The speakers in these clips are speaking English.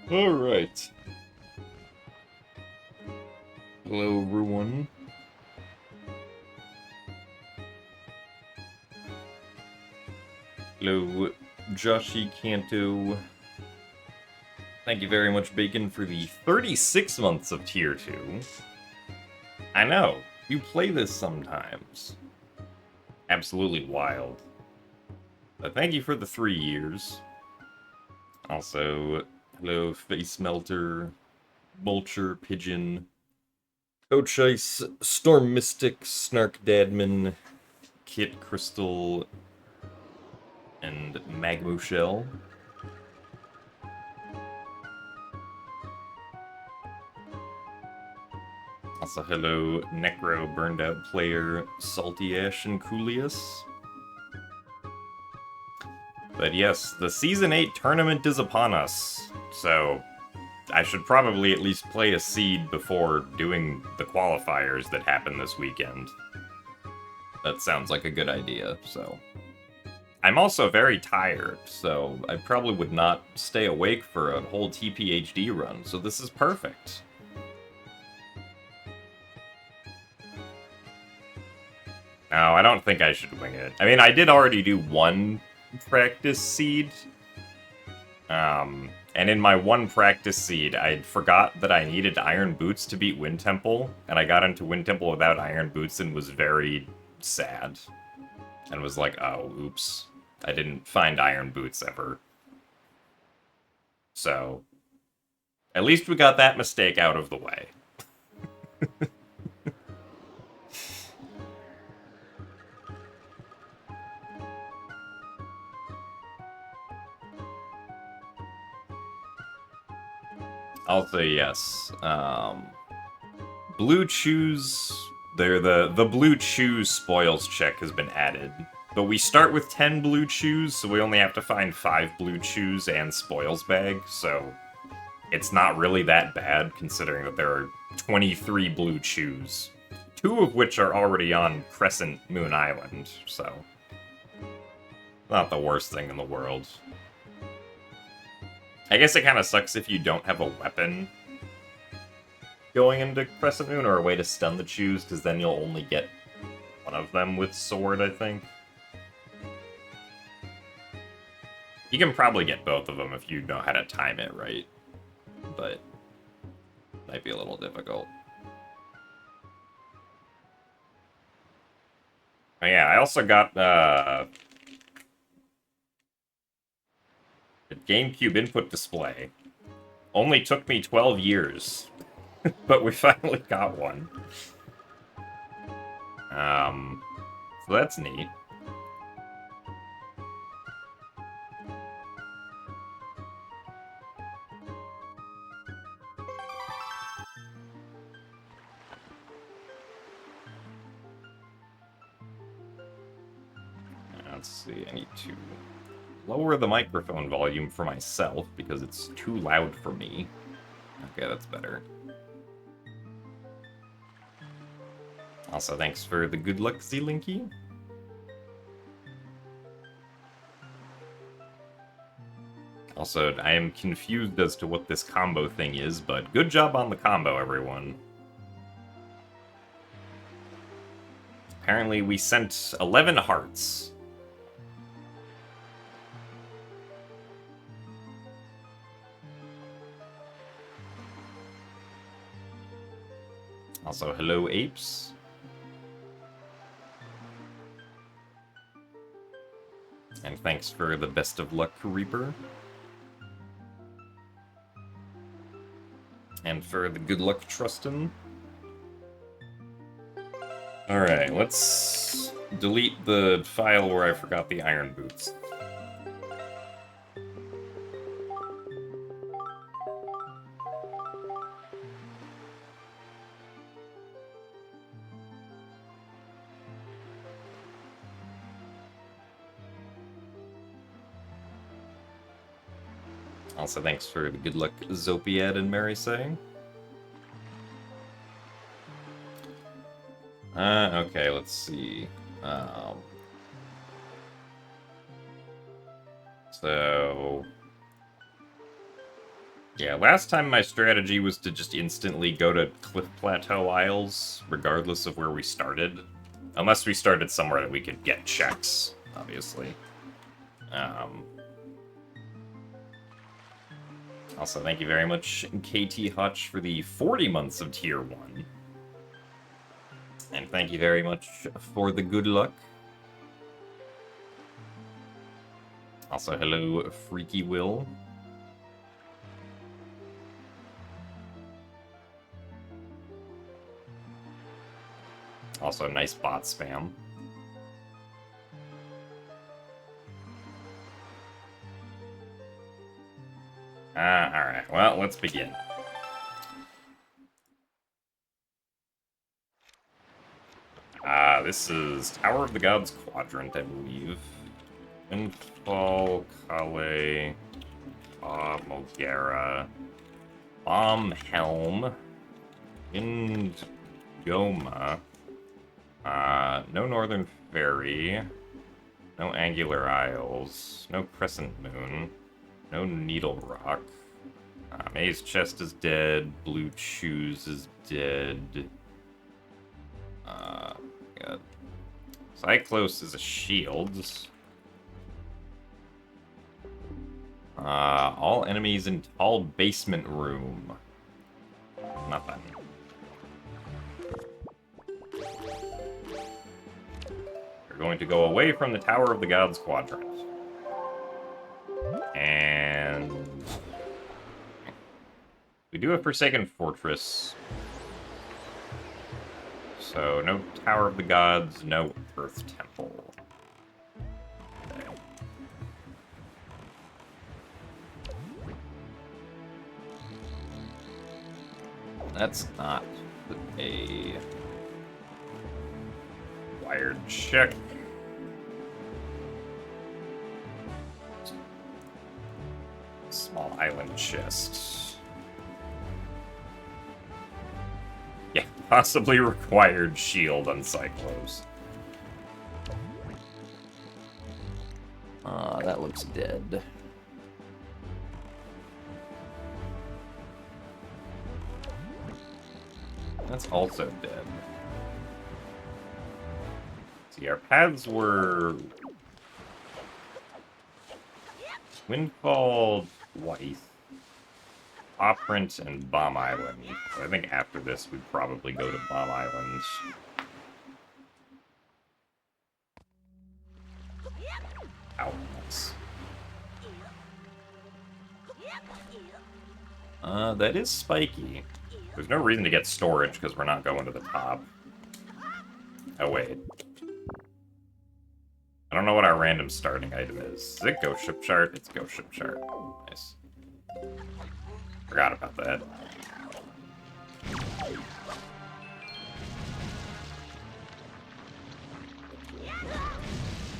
Alright. Hello, everyone. Hello, Joshi Kanto. Thank you very much, Bacon, for the 36 months of Tier 2. I know, you play this sometimes. Absolutely wild. But thank you for the 3 years. Also, hello, Face Melter, Vulture, Pigeon, Coach Ice, Storm Mystic, Snark Dadman, Kit Crystal, and Magmo Shell. Also, hello, Necro, Burned Out Player, Salty Ash, and Coolius. But yes, the Season 8 tournament is upon us, so I should probably at least play a seed before doing the qualifiers that happen this weekend. That sounds like a good idea, so. I'm also very tired, so I probably would not stay awake for a whole TPHD run, so this is perfect. No, I don't think I should wing it. I mean, I did already do one practice seed. And in my one practice seed, I forgot that I needed Iron Boots to beat Wind Temple, and I got into Wind Temple without Iron Boots and was very sad. And was like, oh, oops. I didn't find Iron Boots ever. So, at least we got that mistake out of the way. I'll say yes. Blue Chews... The Blue Chews spoils check has been added. But we start with 10 Blue Chews, so we only have to find 5 Blue Chews and spoils bag, so it's not really that bad, considering that there are 23 Blue Chews. 2 of which are already on Crescent Moon Island, so... not the worst thing in the world. I guess it kind of sucks if you don't have a weapon going into Crescent Moon, or a way to stun the Chews, because then you'll only get one of them with Sword, I think. You can probably get both of them if you know how to time it right, but might be a little difficult. Oh yeah, I also got the GameCube input display. Only took me 12 years, but we finally got one. So that's neat. Let's see, I need to lower the microphone volume for myself because it's too loud for me. Okay, that's better. Also, thanks for the good luck, Z-Linky. Also, I am confused as to what this combo thing is, but good job on the combo, everyone. Apparently, we sent 11 hearts. Also, hello, apes. And thanks for the best of luck, Reaper. And for the good luck, Trustin. Alright, let's delete the file where I forgot the Iron Boots. Also, thanks for the good luck, Zopiad and Mary saying. Okay, let's see. So... Yeah, last time my strategy was to just instantly go to Cliff Plateau Isles, regardless of where we started. Unless we started somewhere that we could get checks, obviously. Also, thank you very much, KT Hutch, for the 40 months of Tier 1. And thank you very much for the good luck. Also, hello, Freaky Will. Also, nice bot spam. Alright, well, let's begin. This is Tower of the Gods Quadrant, I believe. Windfall, Kale, Mogera, Bomb Helm, Goma, no Northern Ferry, no Angular Isles, no Crescent Moon, no Needle Rock. Maze Chest is dead, Blue Shoes is dead. God. Cyclos is a shield. All enemies in tall basement room. Nothing. We're going to go away from the Tower of the Gods Quadrant. And we do have Forsaken Fortress. So, no Tower of the Gods, no Earth Temple. Okay. That's not a wired check. Small island chest. Yeah, possibly required shield on Cyclos. That looks dead. That's also dead. See, our paths were Windfall twice, Operant, and Bomb Island. So I think after this we'd probably go to Bomb Island. Ow, nice. That is spiky. There's no reason to get storage because we're not going to the top. Oh, wait. I don't know what our random starting item is. Is it Ghost Ship Chart? It's Ghost Ship Chart. Nice. Forgot about that.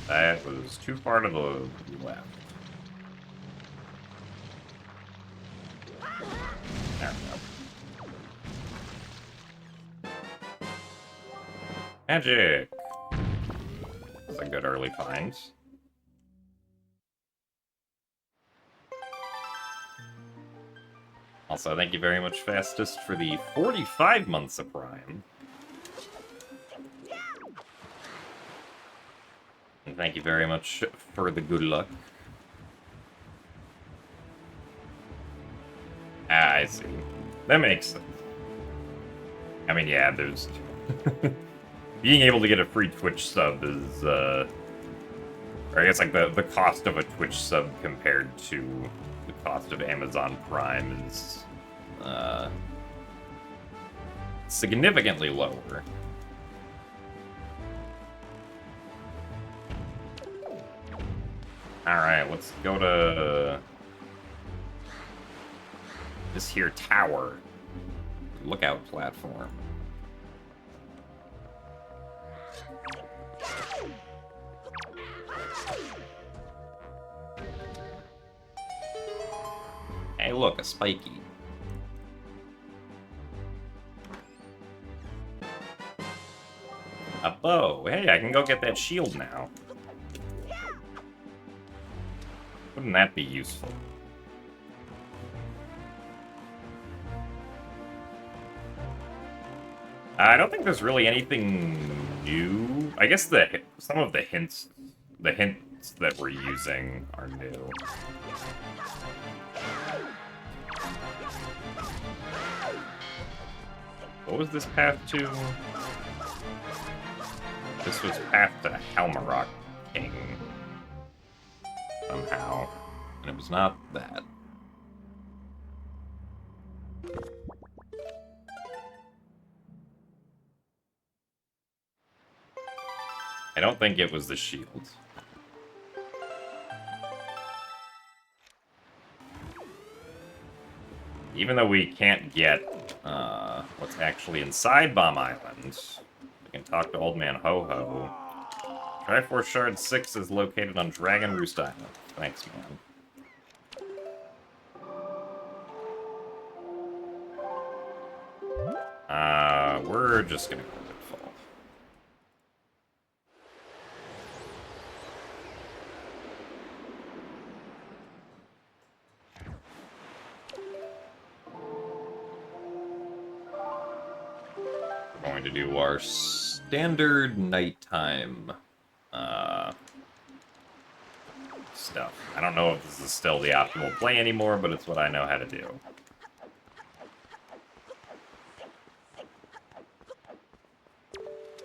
That was too far to the left. There we go. Magic! That's a good early find. Also, thank you very much, Fastest, for the 45 months of Prime. And thank you very much for the good luck. Ah, I see. That makes sense. I mean, yeah, there's... Being able to get a free Twitch sub is, or I guess, like, the cost of a Twitch sub compared to the cost of Amazon Prime is, significantly lower. Alright, let's go to this here tower. Lookout platform. Hey, look, a spiky. A bow. Hey, I can go get that shield now. Wouldn't that be useful? I don't think there's really anything new. I guess some of the hints that we're using are new. What was this path to? This was path to Halmarock King. Somehow. And it was not that. I don't think it was the shield. Even though we can't get what's actually inside Bomb Island, we can talk to Old Man Ho-Ho. Triforce Shard 6 is located on Dragon Roost Island. Thanks, man. We're just gonna go Windfall. We're going to do our standard nighttime stuff. I don't know if this is still the optimal play anymore, but it's what I know how to do.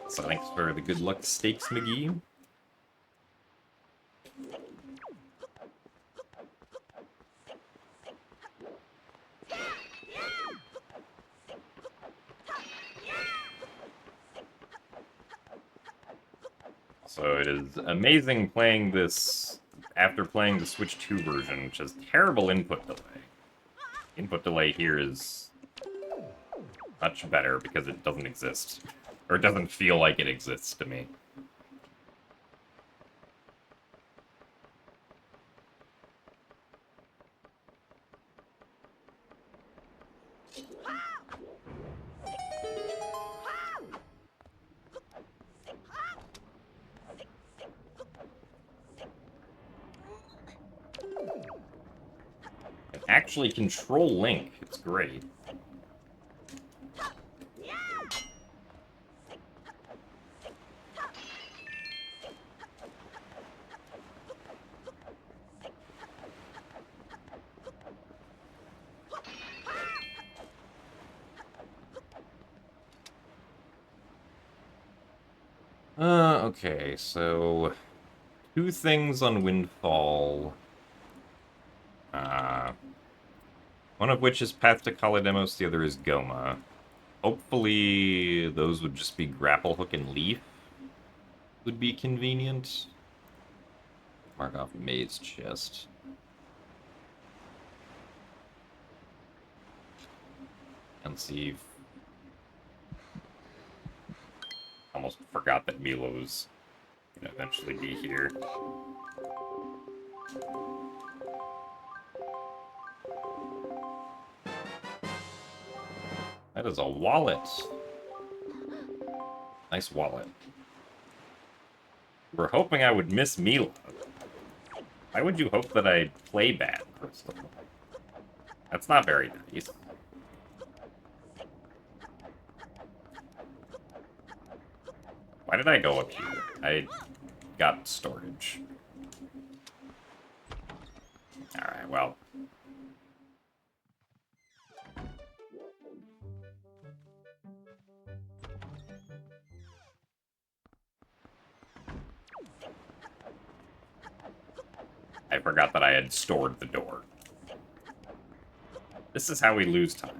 So thanks for the good luck stakes, McGee. So it is amazing playing this after playing the Switch 2 version, which has terrible input delay. Input delay here is much better because it doesn't exist. Or it doesn't feel like it exists to me. Actually control Link. It's great. Okay, so 2 things on Windfall. One of which is Path to Kalidemos, the other is Goma. Hopefully those would just be Grapple Hook and Leaf. Would be convenient. Mark off Maze Chest. And see. Almost forgot that Milo's gonna eventually be here. That is a wallet. Nice wallet. We're hoping I would miss Mila. Why would you hope that I'd play bad, Crystal? That's not very nice. Why did I go up here? I got storage. Alright, well. I forgot that I had stored the door. This is how we lose time.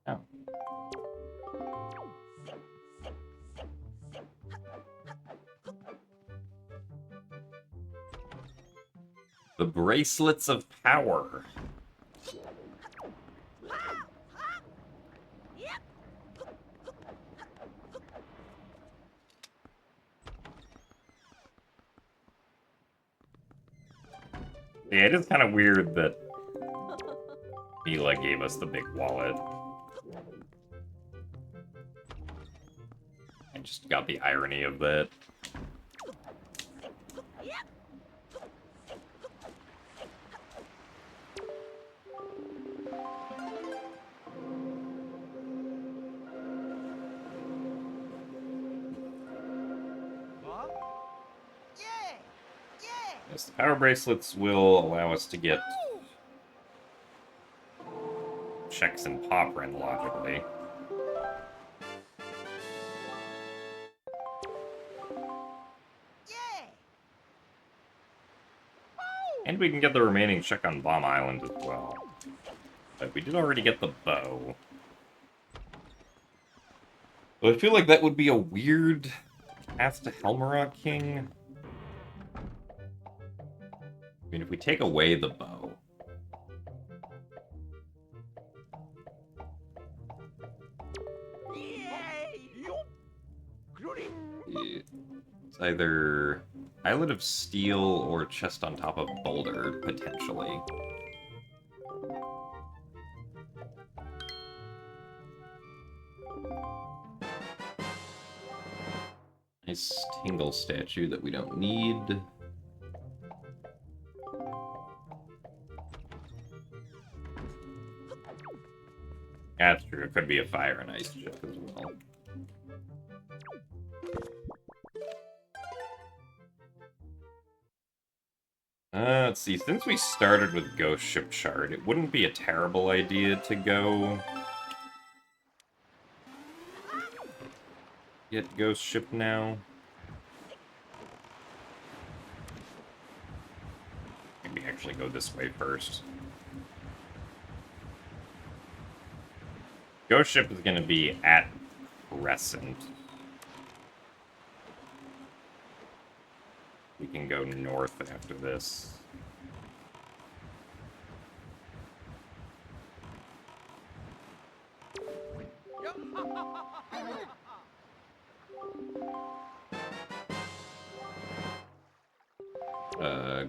Oh. The Bracelets of Power. Yeah, it is kind of weird that Mila gave us the big wallet. I just got the irony of that. Yes, the power bracelets will allow us to get checks and pop run logically. And we can get the remaining check on Bomb Island as well. But we did already get the bow. But I feel like that would be a weird path to Helmarok King. I mean, if we take away the bow... It's either Islet of Steel or Chest on top of Boulder, potentially. Nice Tingle statue that we don't need. That's true, it could be a fire and ice chip as well. Let's see, since we started with Ghost Ship Shard, it wouldn't be a terrible idea to go... get Ghost Ship now. Maybe actually go this way first. Ghost Ship is going to be at Crescent. We can go north after this.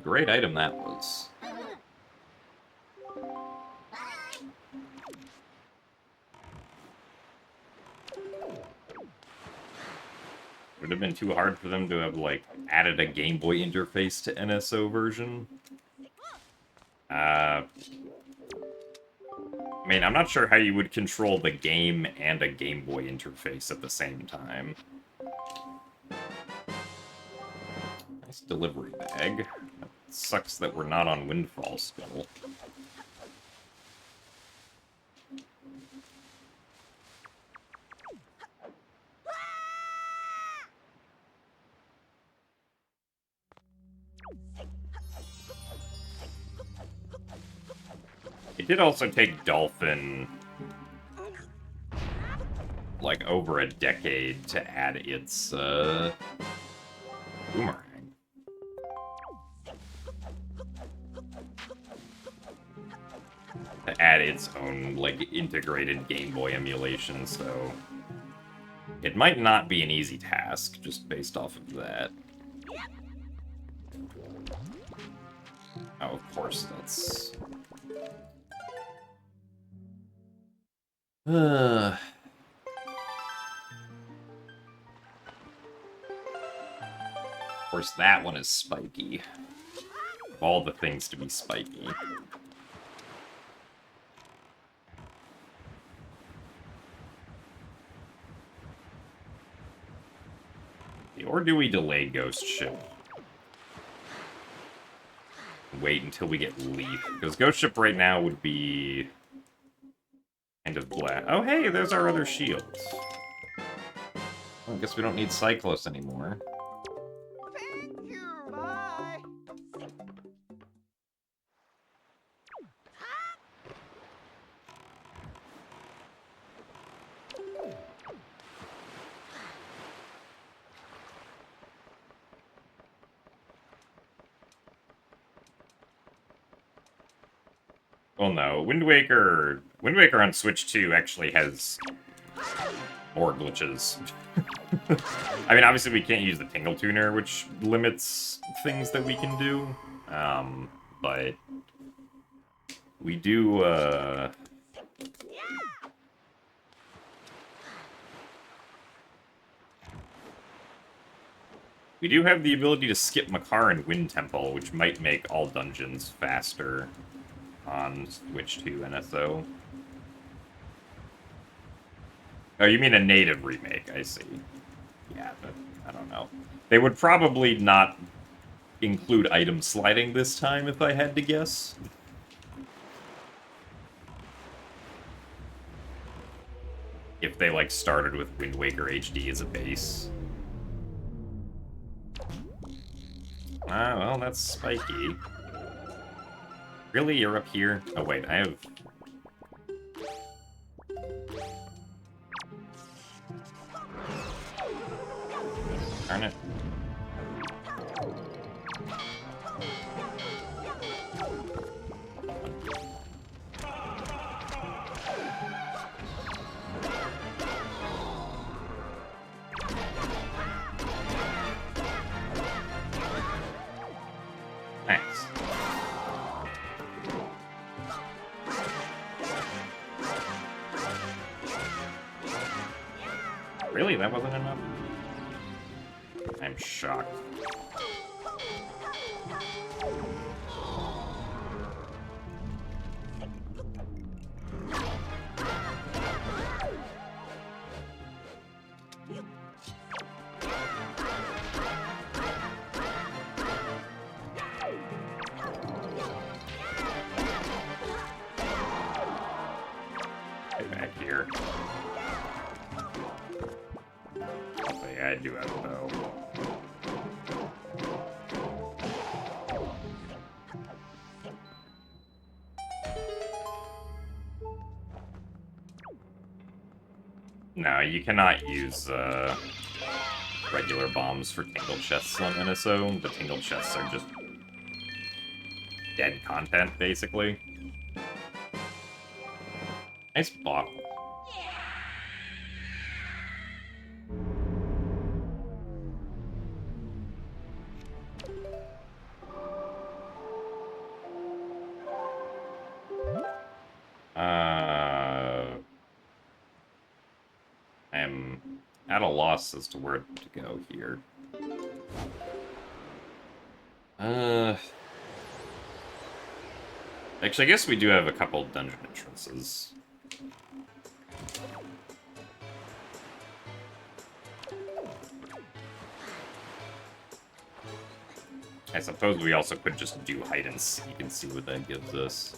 Great item that was. Would have been too hard for them to have, like, added a Game Boy interface to NSO version. I mean, I'm not sure how you would control the game and a Game Boy interface at the same time. Nice delivery bag. It sucks that we're not on Windfall still. It did also take Dolphin, like, over a decade to add its, boomerang. To add its own, like, integrated Game Boy emulation, so... it might not be an easy task, just based off of that. Oh, of course, that's... Of course, that one is spiky. Of all the things to be spiky. Or do we delay Ghost Ship? Wait until we get Leaf. Because Ghost Ship right now would be... kind of black. Oh, hey, there's our other shields. Well, I guess we don't need Cyclos anymore. Thank you. Bye. Well, no. Wind Waker on Switch 2 actually has more glitches. I mean, obviously we can't use the Tingle Tuner, which limits things that we can do. But we do, We do have the ability to skip Makar and Wind Temple, which might make all dungeons faster on Switch 2 NSO. Oh, you mean a native remake, I see. Yeah, but I don't know. They would probably not include item sliding this time, if I had to guess. If they, like, started with Wind Waker HD as a base. Ah, well, that's spiky. Really? You're up here? Oh, wait, I have... Darn it. Thanks. Really? That wasn't enough? I'm shocked. Get back here. Oh, yeah, I do have a bow. No, you cannot use regular bombs for tingle chests on NSO. The tingle chests are just dead content, basically. Nice bottle. I'm at a loss as to where to go here. Actually, I guess we do have a couple dungeon entrances. I suppose we also could just do hide and seek and see what that gives us.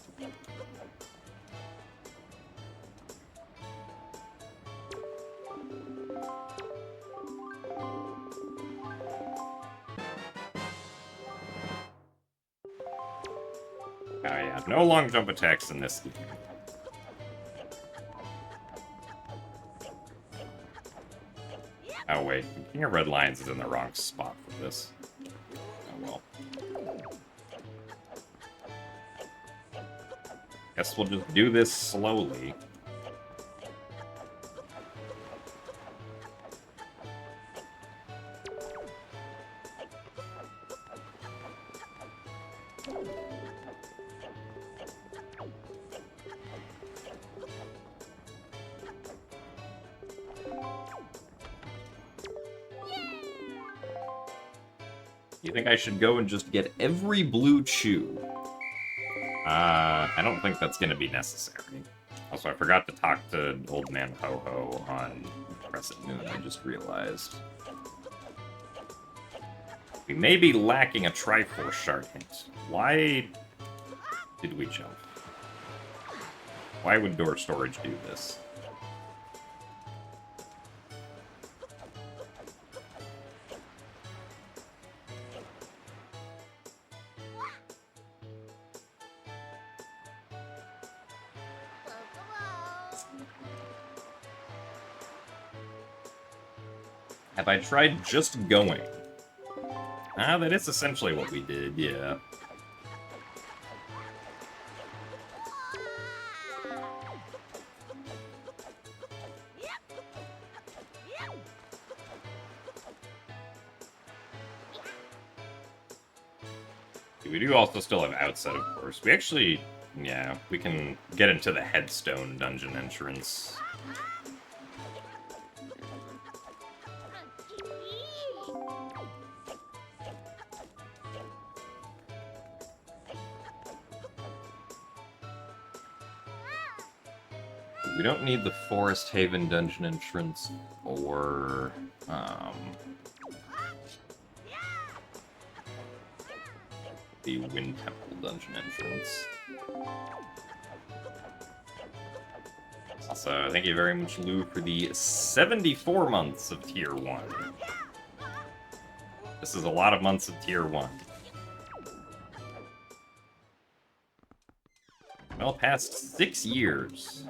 Oh yeah, no long jump attacks in this game. Oh wait, King of Red Lions is in the wrong spot for this. Oh well. Guess we'll just do this slowly. You think I should go and just get every blue chew? I don't think that's gonna be necessary. Also, I forgot to talk to Old Man Ho-Ho on Crescent Moon, I just realized. We may be lacking a Triforce Shard hint. Why did we jump? Why would Door Storage do this? Have I tried just going? Ah, that is essentially what we did, yeah. We do also still have Outset, of course. We actually, yeah, we can get into the Headstone dungeon entrance. We don't need the Forest Haven dungeon entrance or the Wind Temple dungeon entrance. So thank you very much, Lou, for the 74 months of Tier 1. This is a lot of months of Tier 1. Well, past 6 years.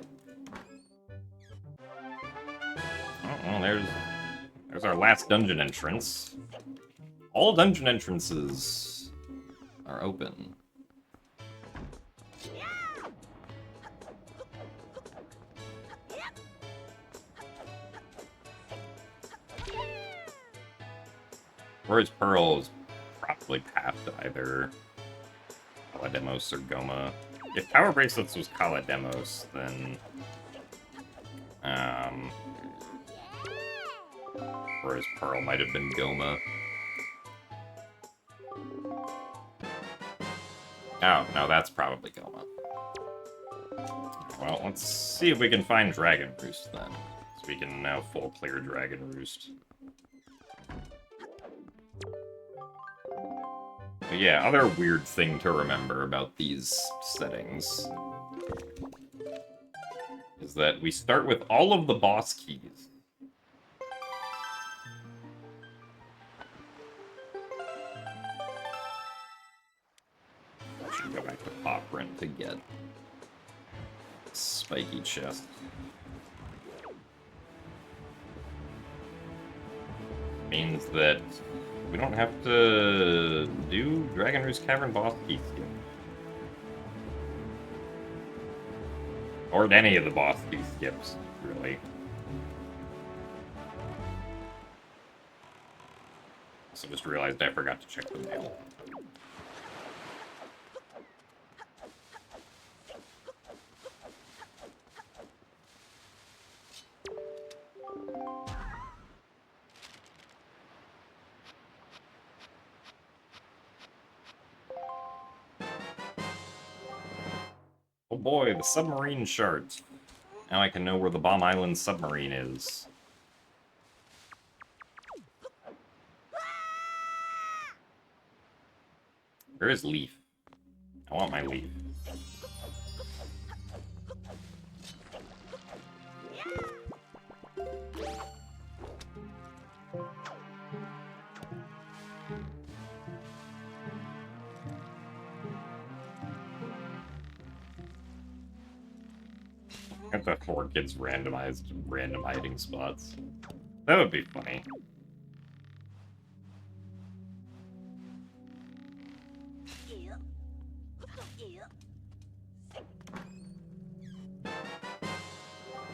Oh, well, there's our last dungeon entrance. All dungeon entrances are open. Whereas Pearl is probably past either Kalademos or Goma. If Power Bracelets was Kalademos, then whereas Pearl might have been Goma. Oh, no, that's probably Goma. Well, let's see if we can find Dragon Roost then. So we can now full clear Dragon Roost. But yeah, other weird thing to remember about these settings is that we start with all of the boss keys. I should go back to Poprin to get spiky chest. Means that we don't have to do Dragon Roost Cavern boss keys yet. Or any of the boss key skips, really. Also just realized I forgot to check the mail. Oh boy, the submarine shards. Now I can know where the Bomb Island submarine is. Where is Leaf? I want my Leaf. Got the 4 kids randomized random hiding spots. That would be funny.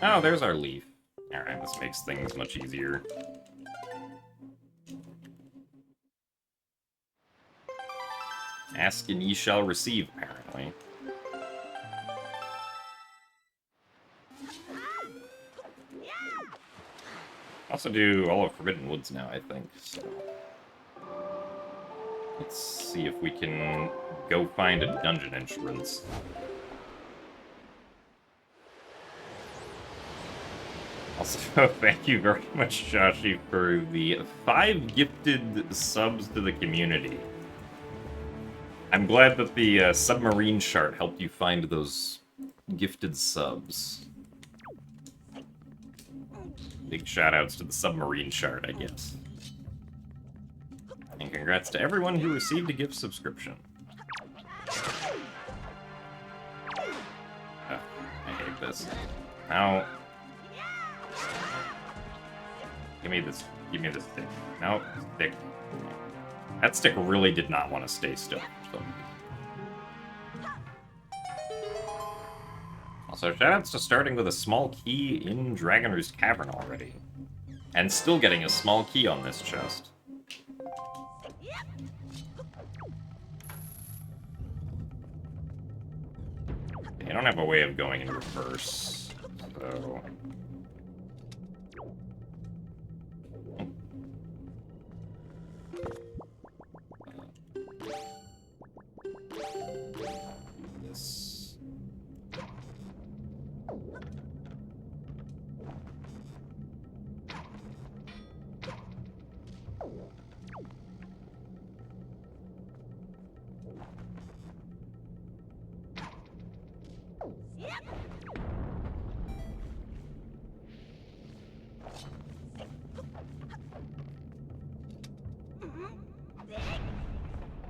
Oh, there's our Leaf. Alright, this makes things much easier. Ask and ye shall receive, apparently. Also do all of Forbidden Woods now, I think, so... Let's see if we can go find a dungeon entrance. Also, thank you very much, Joshi, for the 5 gifted subs to the community. I'm glad that the submarine chart helped you find those gifted subs. Big shoutouts to the submarine chart, I guess. And congrats to everyone who received a gift subscription. I hate this. Now... Give me this stick. No, stick. That stick really did not want to stay still. So. Also, shoutouts to starting with a small key in Dragon Roost Cavern already. And still getting a small key on this chest. I don't have a way of going in reverse, so...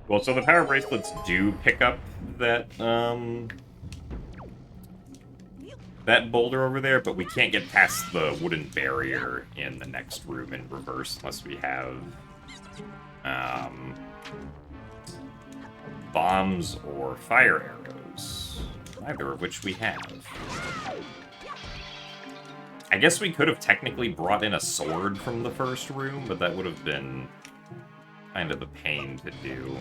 Well, so the power bracelets do pick up that, that boulder over there, but we can't get past the wooden barrier in the next room in reverse unless we have, bombs or fire arrows, neither of which we have. I guess we could have technically brought in a sword from the first room, but that would have been kind of a pain to do.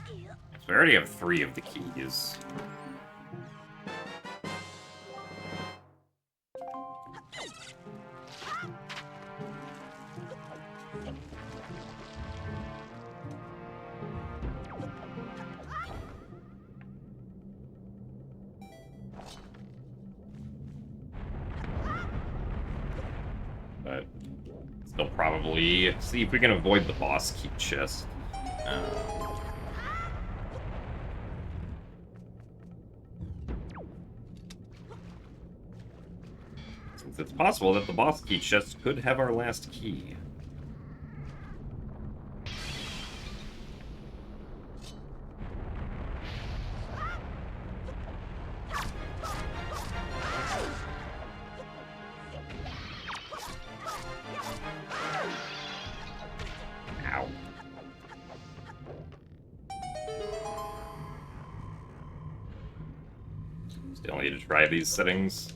So we already have 3 of the keys. But still probably see if we can avoid the boss key chest. Since it's possible that the boss key chest could have our last key. Ow. Still need to try these settings.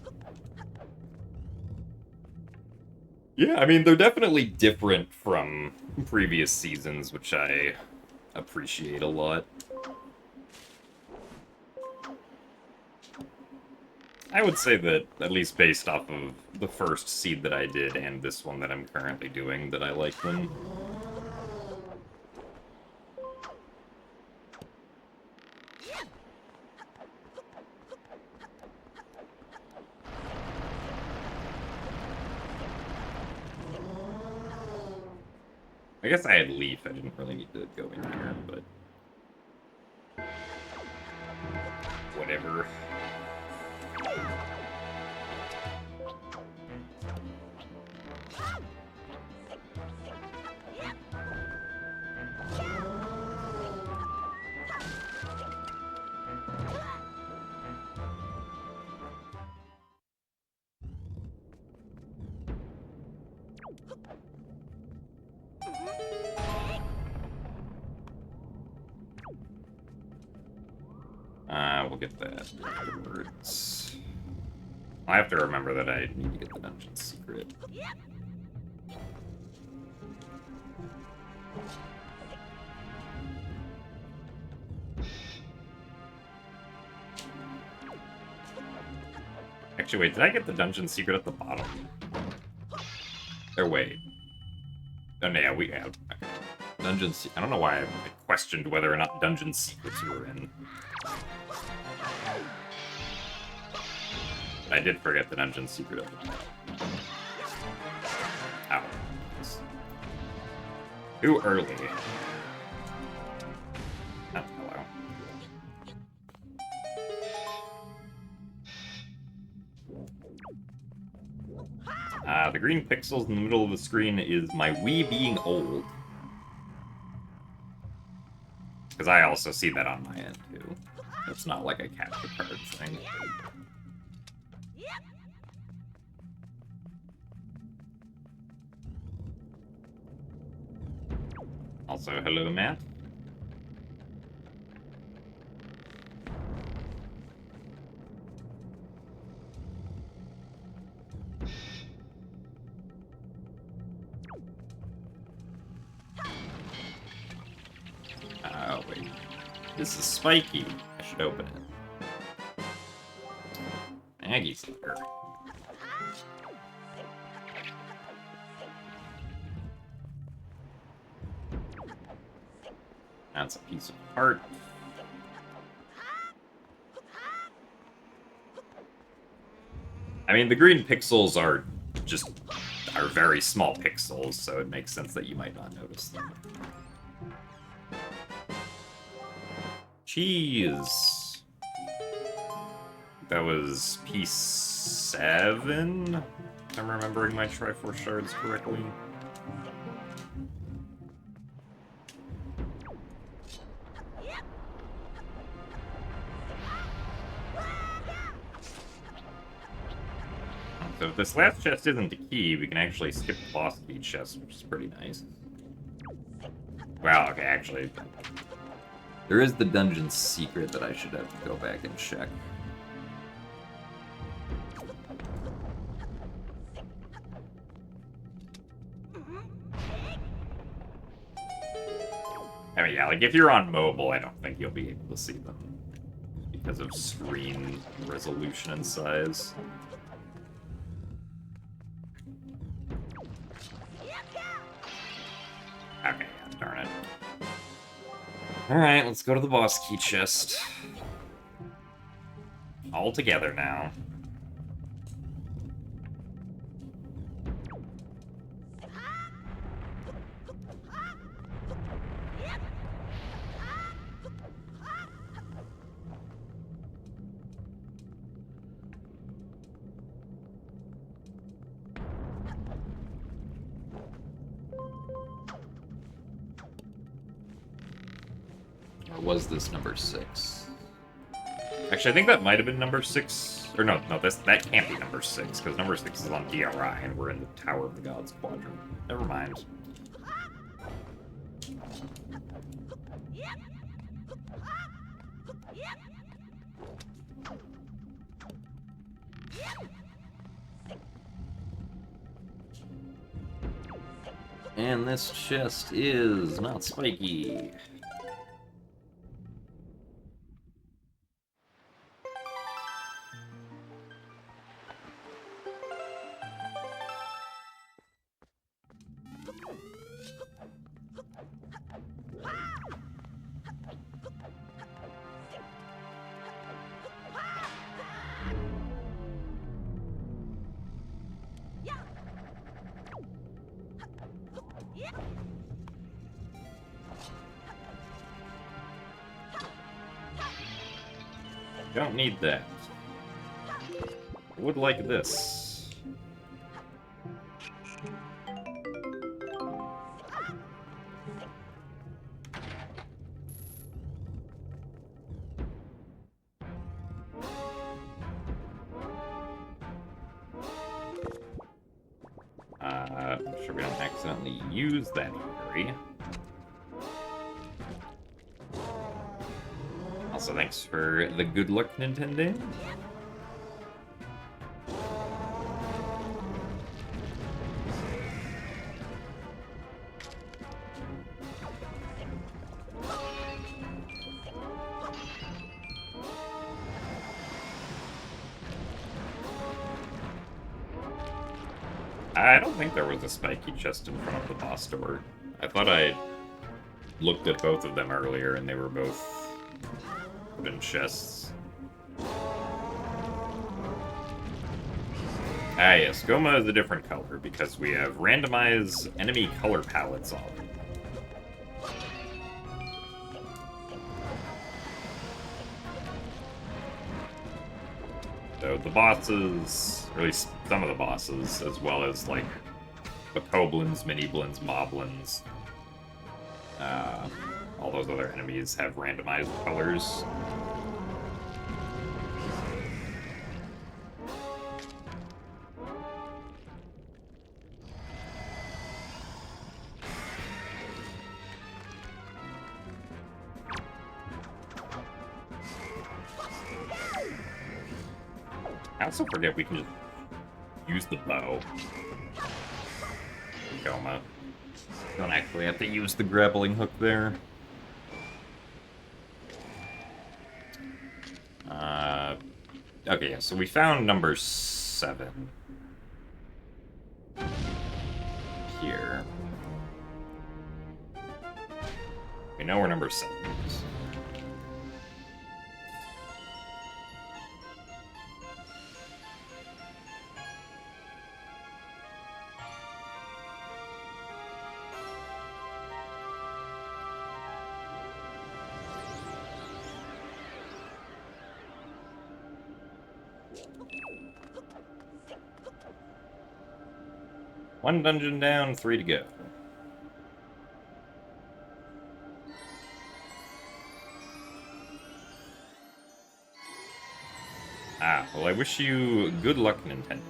Yeah, I mean, they're definitely different from previous seasons, which I appreciate a lot. I would say that, at least based off of the first seed that I did and this one that I'm currently doing, that I like them. I guess I had Leaf, I didn't really need to go in here, but... whatever. We'll get that afterwards. I have to remember that I need to get the dungeon secret. Actually, wait, did I get the dungeon secret at the bottom? Or wait. Oh, no, yeah, we have. Okay. Dungeon I don't know why I questioned whether or not dungeon secrets were in. I did forget the dungeon secret of it. Ow. Too early. Oh, hello. The green pixels in the middle of the screen is my Wii being old. Because I also see that on my end, too. It's not like a capture card thing. Also, hello, Matt. Oh, wait. This is spiky. I should open it. Maggie Slicker. That's a piece of art. I mean, the green pixels are very small pixels, so it makes sense that you might not notice them. Cheese. That was P7, if I'm remembering my Triforce shards correctly. So if this last chest isn't the key, we can actually skip the boss key chest, which is pretty nice. Well, okay, actually, there is the dungeon secret that I should have to go back and check. I mean, yeah, like, if you're on mobile, I don't think you'll be able to see them because of screen resolution and size. Okay, yeah, darn it. Alright, let's go to the boss key chest. All together now. Or was this number 6? Actually, I think that might have been number 6. Or no, that can't be number 6, because number 6 is on DRI, and we're in the Tower of the Gods quadrant. Never mind. And this chest is not spiky. Don't need that. I would like this. Make sure we don't accidentally use that area. Also, thanks for the good luck, Nintendo. I don't think there was a spiky chest in front of the boss door. I thought I looked at both of them earlier and they were both wooden chests. Ah yes, Goma is a different color because we have randomized enemy color palettes on. So the bosses, or at least some of the bosses, as well as like the Koblins, Mini-Blins, Moblins, all those other enemies have randomized colors. I also forget we can just use the bow. Goma. Don't actually have to use the grappling hook there. Okay, yeah, so we found number 7. Here. We know where number 7 is. One dungeon down, 3 to go. Ah, well, I wish you good luck, Nintendo.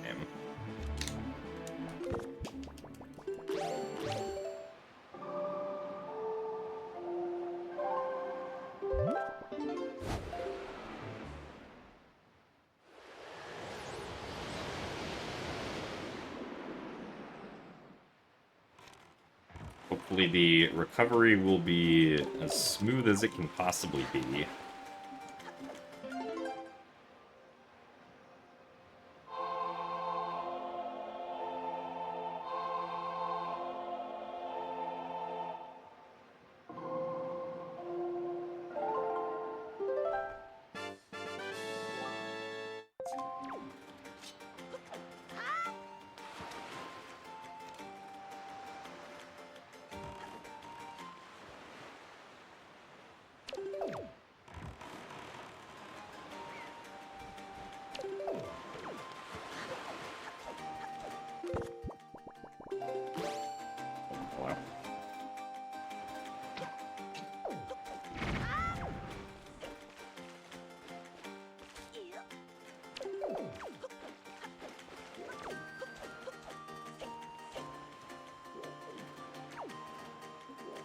Hopefully the recovery will be as smooth as it can possibly be.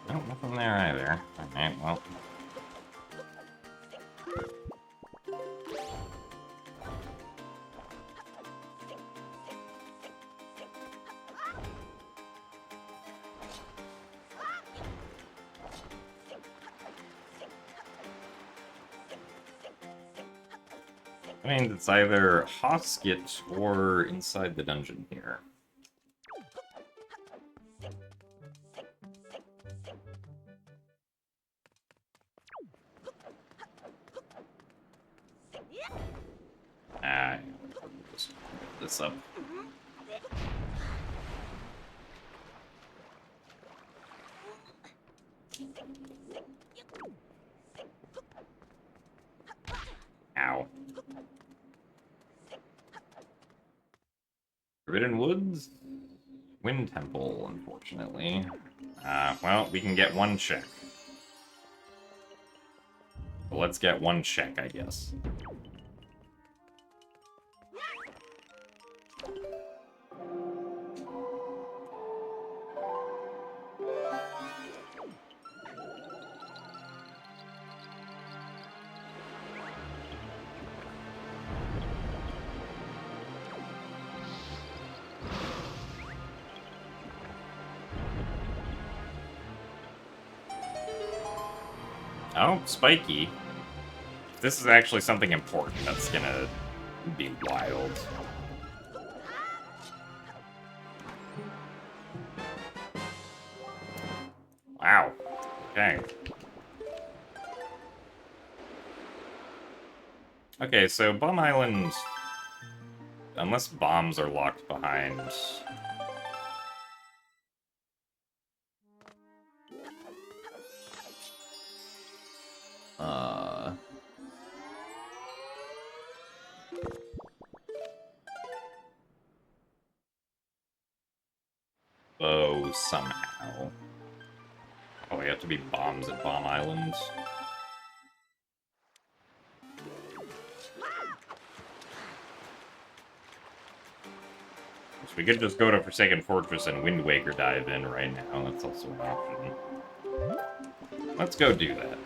Nope, nothing there either. Alright, well. I mean, it's either Hosket or inside the dungeon here. Ah, just put this up. Ow. Forbidden Woods? Wind Temple, unfortunately. Well, we can get one check. Well, let's get one check, I guess. Oh, spiky. If this is actually something important, that's gonna be wild. Wow. Okay. Okay, so Bomb Island... Unless bombs are locked behind... Oh, somehow. Oh, they have to be bombs at Bomb Island. So we could just go to Forsaken Fortress and Wind Waker dive in right now. That's also an option. Let's go do that.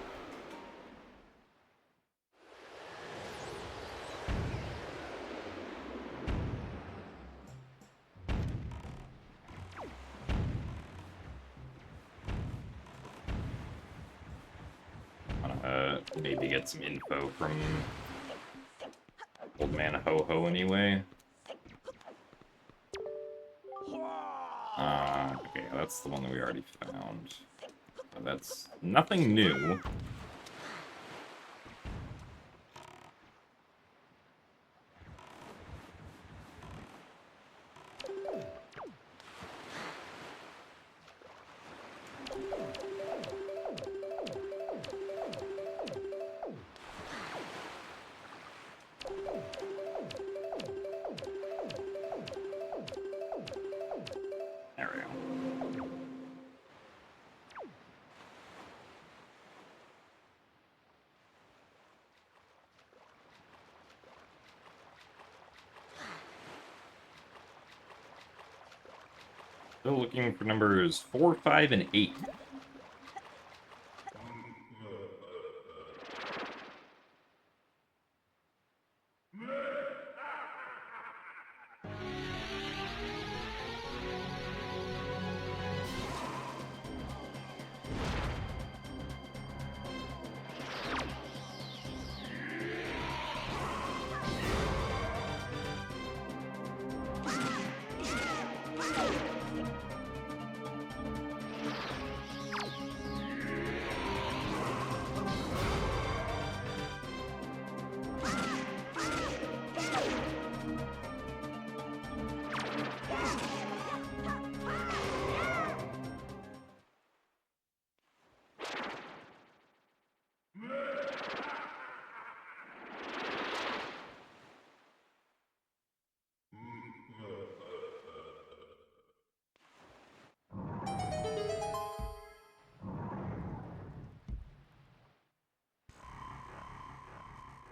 Maybe get some info from Old Man Ho-Ho anyway. Okay, that's the one that we already found. So that's nothing new. Still looking for numbers 4, 5, and 8.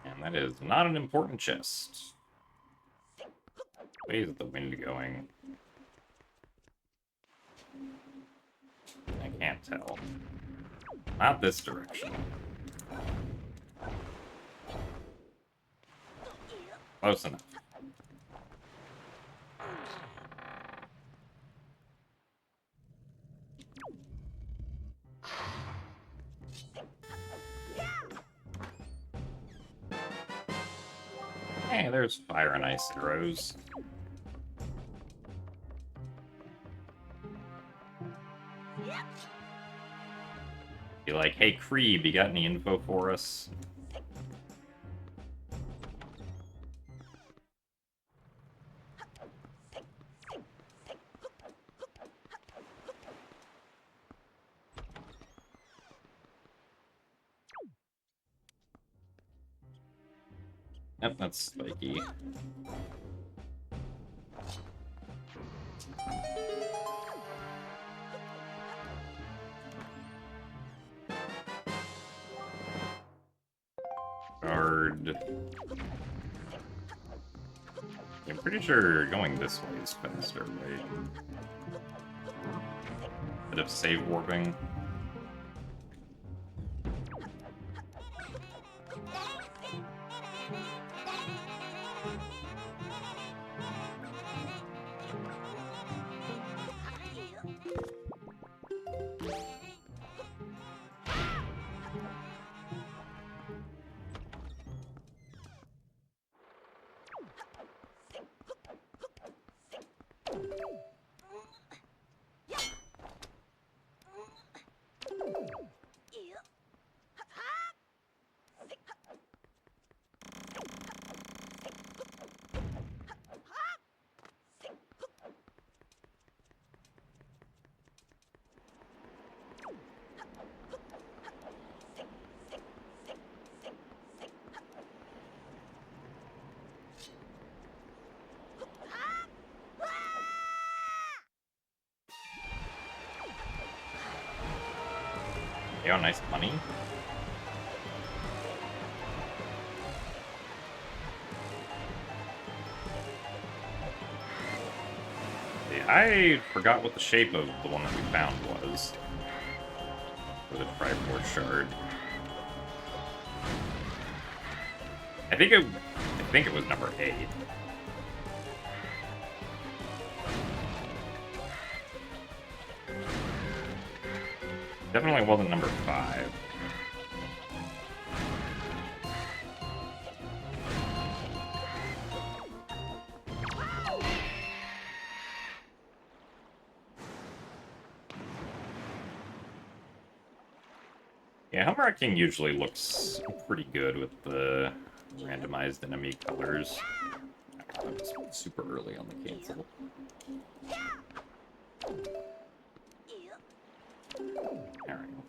And that is not an important chest. Way is the wind going? I can't tell. Not this direction. Close enough. Hey, there's fire and ice arrows. Be like, hey, Creeb, you got any info for us? Yep, that's spiky. Guard. I'm pretty sure going this way is faster, right? Bit of save warping. Yo, nice money. Yeah, I forgot what the shape of the one that we found was. For the Triforce shard. I think it was number 8. Definitely wasn't number 5. Yeah, Helmer King usually looks pretty good with the randomized enemy colors. That was super early on the cancel. There we go.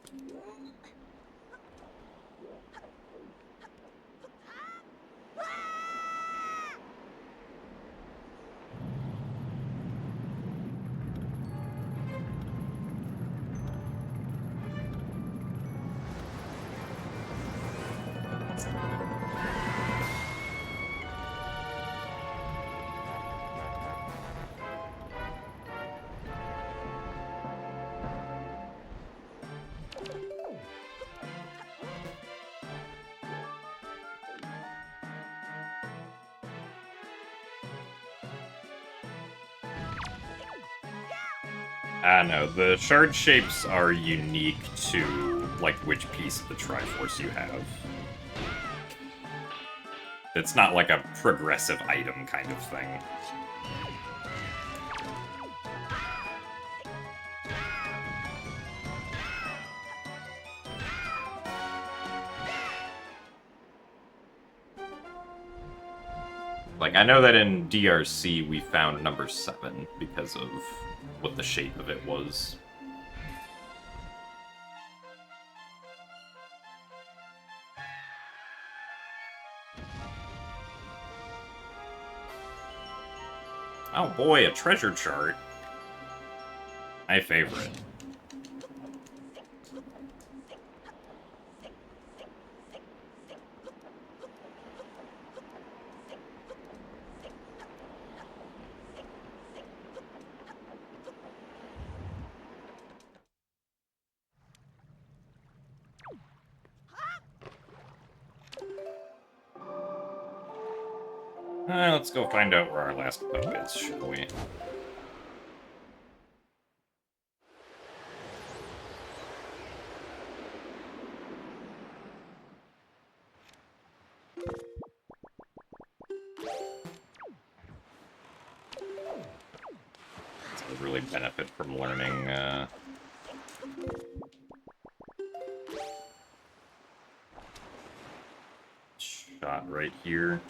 No, the shard shapes are unique to, like, which piece of the Triforce you have. It's not like a progressive item kind of thing. Like, I know that in DRC we found number 7 because of what the shape of it was. Oh boy, a treasure chart. My favorite. Let's go find out where our last boat is, shall we? So I really benefit from learning, shot right here.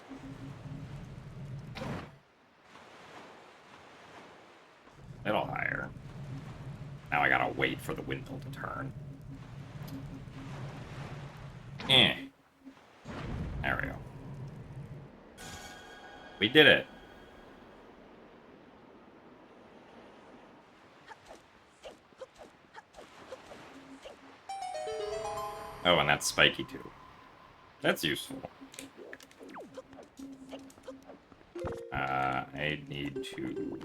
Little higher. Now I gotta wait for the windmill to turn. There we go. We did it. Oh, and that's spiky too. That's useful. I need to...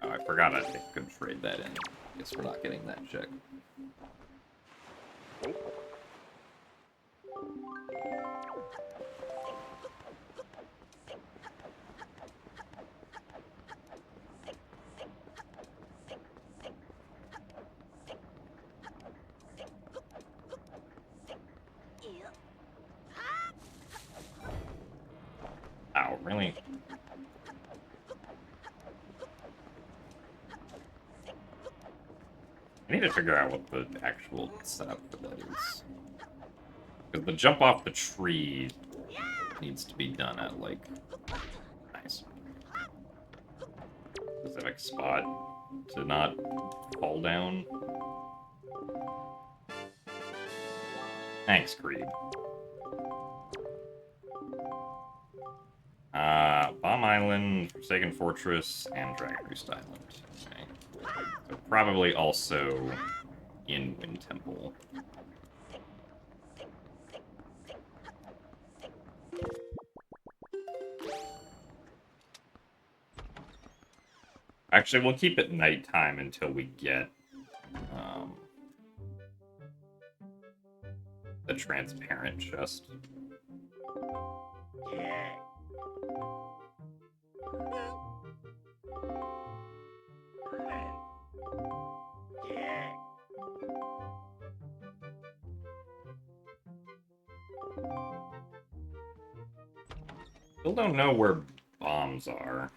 Oh, I forgot I could trade that in. Guess we're not getting that check. Oh, really? I need to figure out what the actual setup for that is. Because the jump off the tree needs to be done at, like... Nice. Specific spot to not fall down. Thanks, Creed. Bomb Island, Forsaken Fortress, and Dragon Roost Island. Okay. So probably also in Wind Temple. Actually, we'll keep it nighttime until we get the transparent chest. Still don't know where bombs are.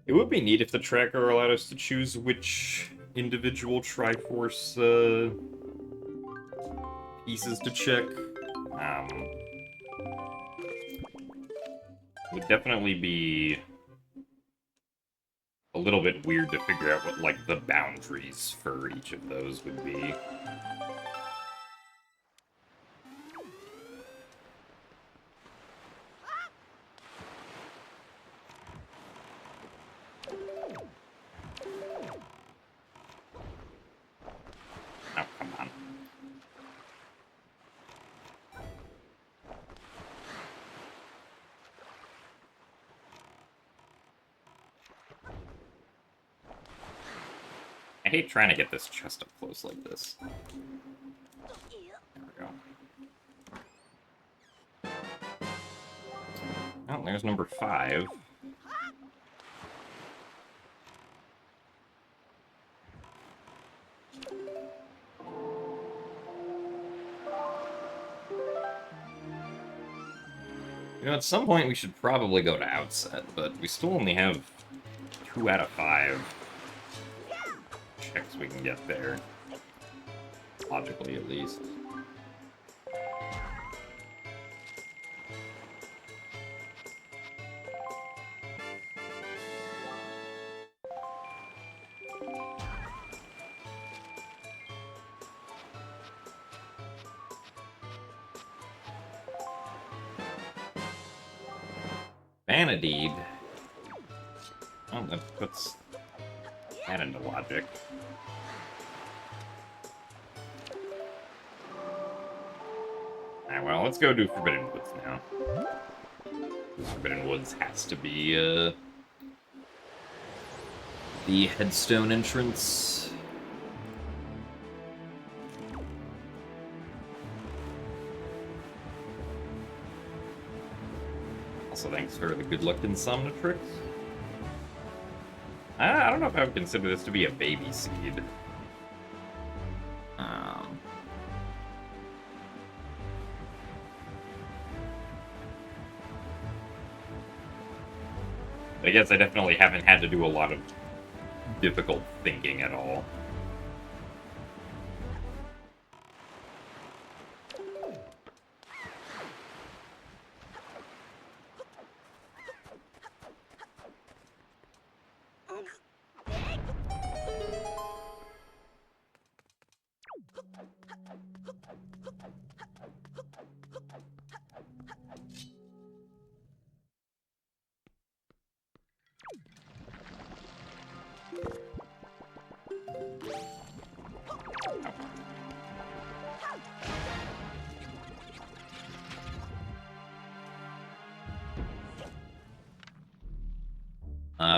It would be neat if the tracker allowed us to choose which individual Triforce pieces to check. Would definitely be a little bit weird to figure out what, like, the boundaries for each of those would be. Oh, come on. I hate trying to get this chest up close like this. There we go. Oh, there's number 5. You know, at some point we should probably go to outset, but we still only have 2 out of 5 checks we can get there. Logically, at least. Vanadied. Oh, that puts that into logic. Alright, well, let's go do Forbidden Woods now. Forbidden Woods has to be, the headstone entrance. Also, thanks for the good luck Insomnitrix. I don't know if I would consider this to be a baby seed. I guess I definitely haven't had to do a lot of difficult thinking at all.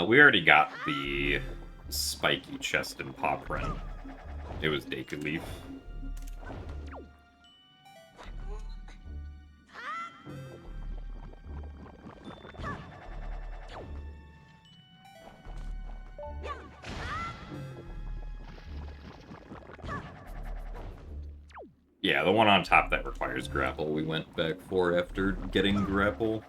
We already got the spiky chest in Poprin. It was Deku Leaf. Yeah, the one on top that requires grapple we went back for after getting grapple.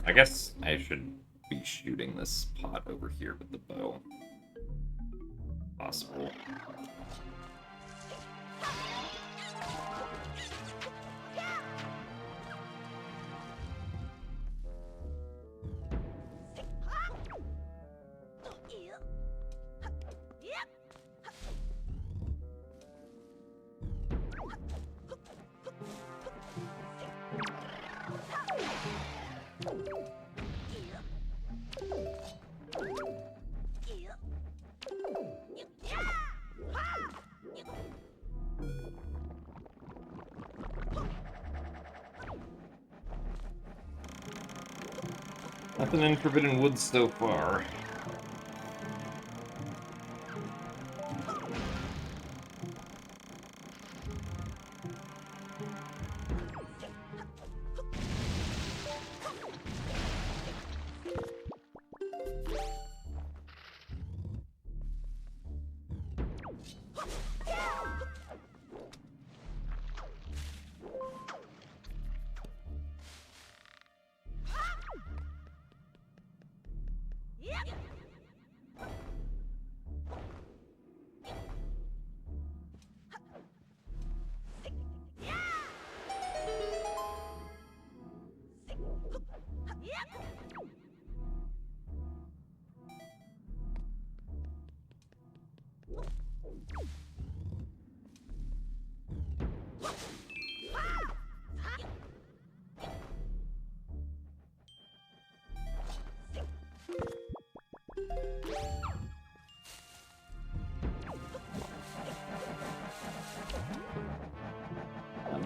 I guess I should be shooting this pot over here with the bow. Possible. Nothing in Forbidden Woods so far.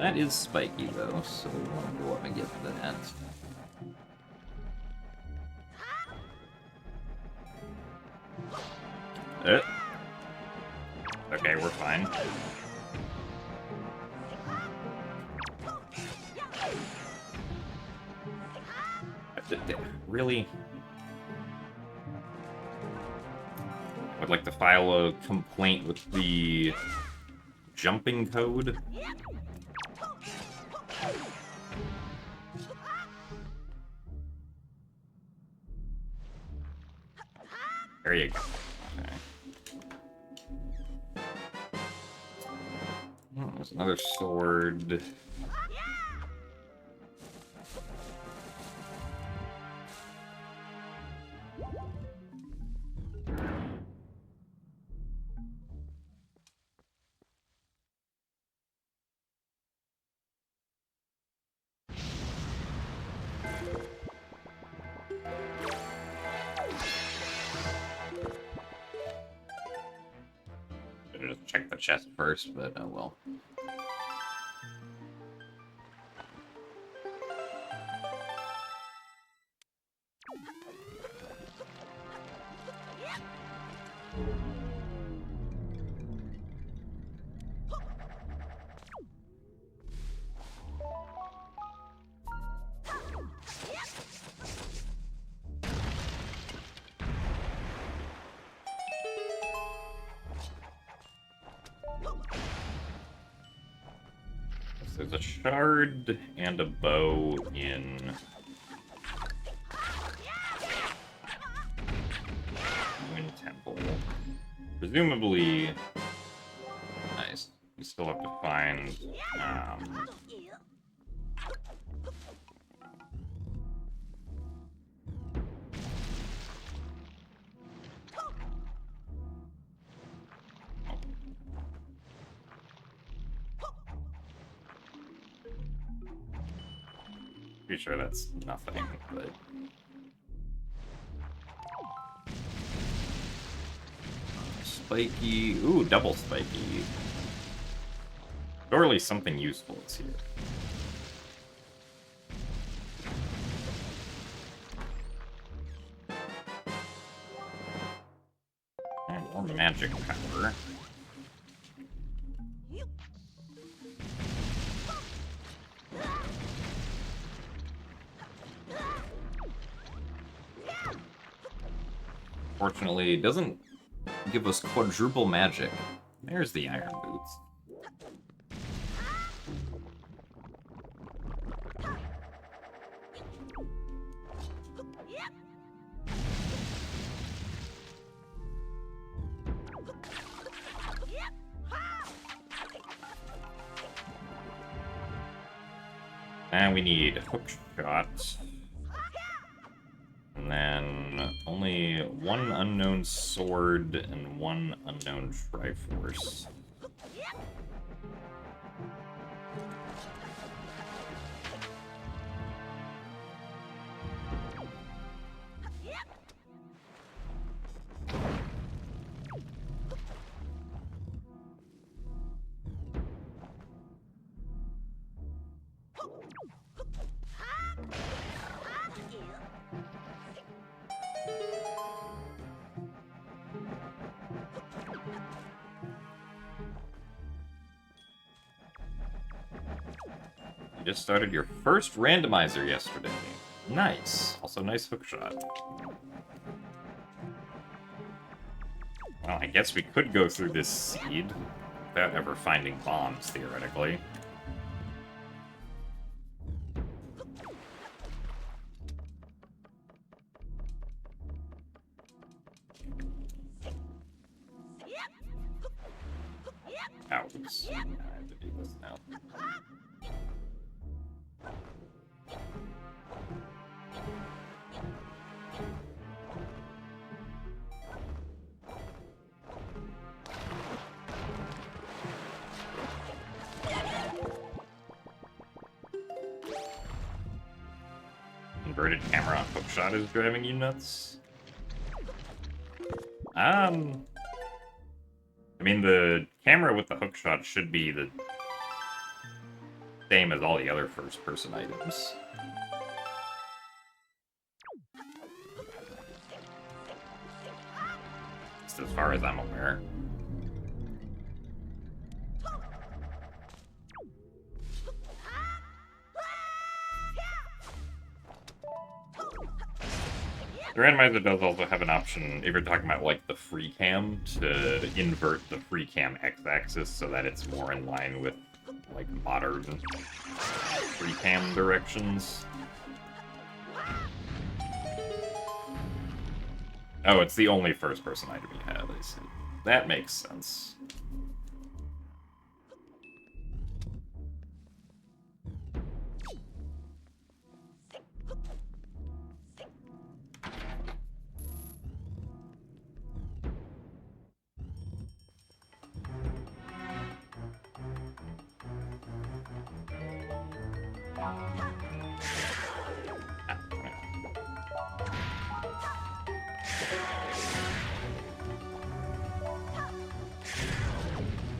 That is spiky, though, so we want to go up and get that. Okay, we're fine. Really? I'd like to file a complaint with the jumping code. There you go. Okay. Oh, there's another sword. Better just check the chest first, but oh well. There's a shard and a bow in Wind Temple. Presumably, nice. We still have to find. Pretty sure that's nothing, but. Spiky. Ooh, double spiky. Surely something useful is here. And more magic power. Fortunately, it doesn't give us quadruple magic. There's the iron boots. And we need hook shot. And then only one unknown sword and one unknown Triforce. You just started your first randomizer yesterday. Nice. Also, nice hookshot. Well, I guess we could go through this seed without ever finding bombs, theoretically. Ouch. I have to do this now. Inverted camera on hookshot is driving you nuts? I mean, the camera with the hookshot should be the same as all the other first-person items. Just as far as I'm aware. The randomizer does also have an option, if you're talking about like the free cam, to invert the free cam x-axis so that it's more in line with like modern free cam directions. Oh, it's the only first-person item you have, I see. That makes sense.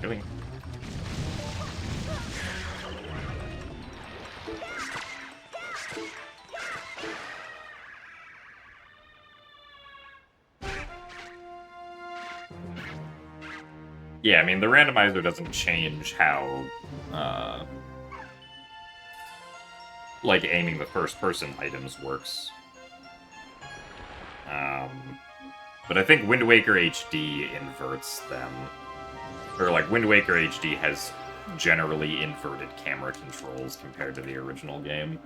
Doing. Yeah, I mean, the randomizer doesn't change how, like, aiming the first-person items works. But I think Wind Waker HD inverts them. Or, like, Wind Waker HD has generally inverted camera controls compared to the original game.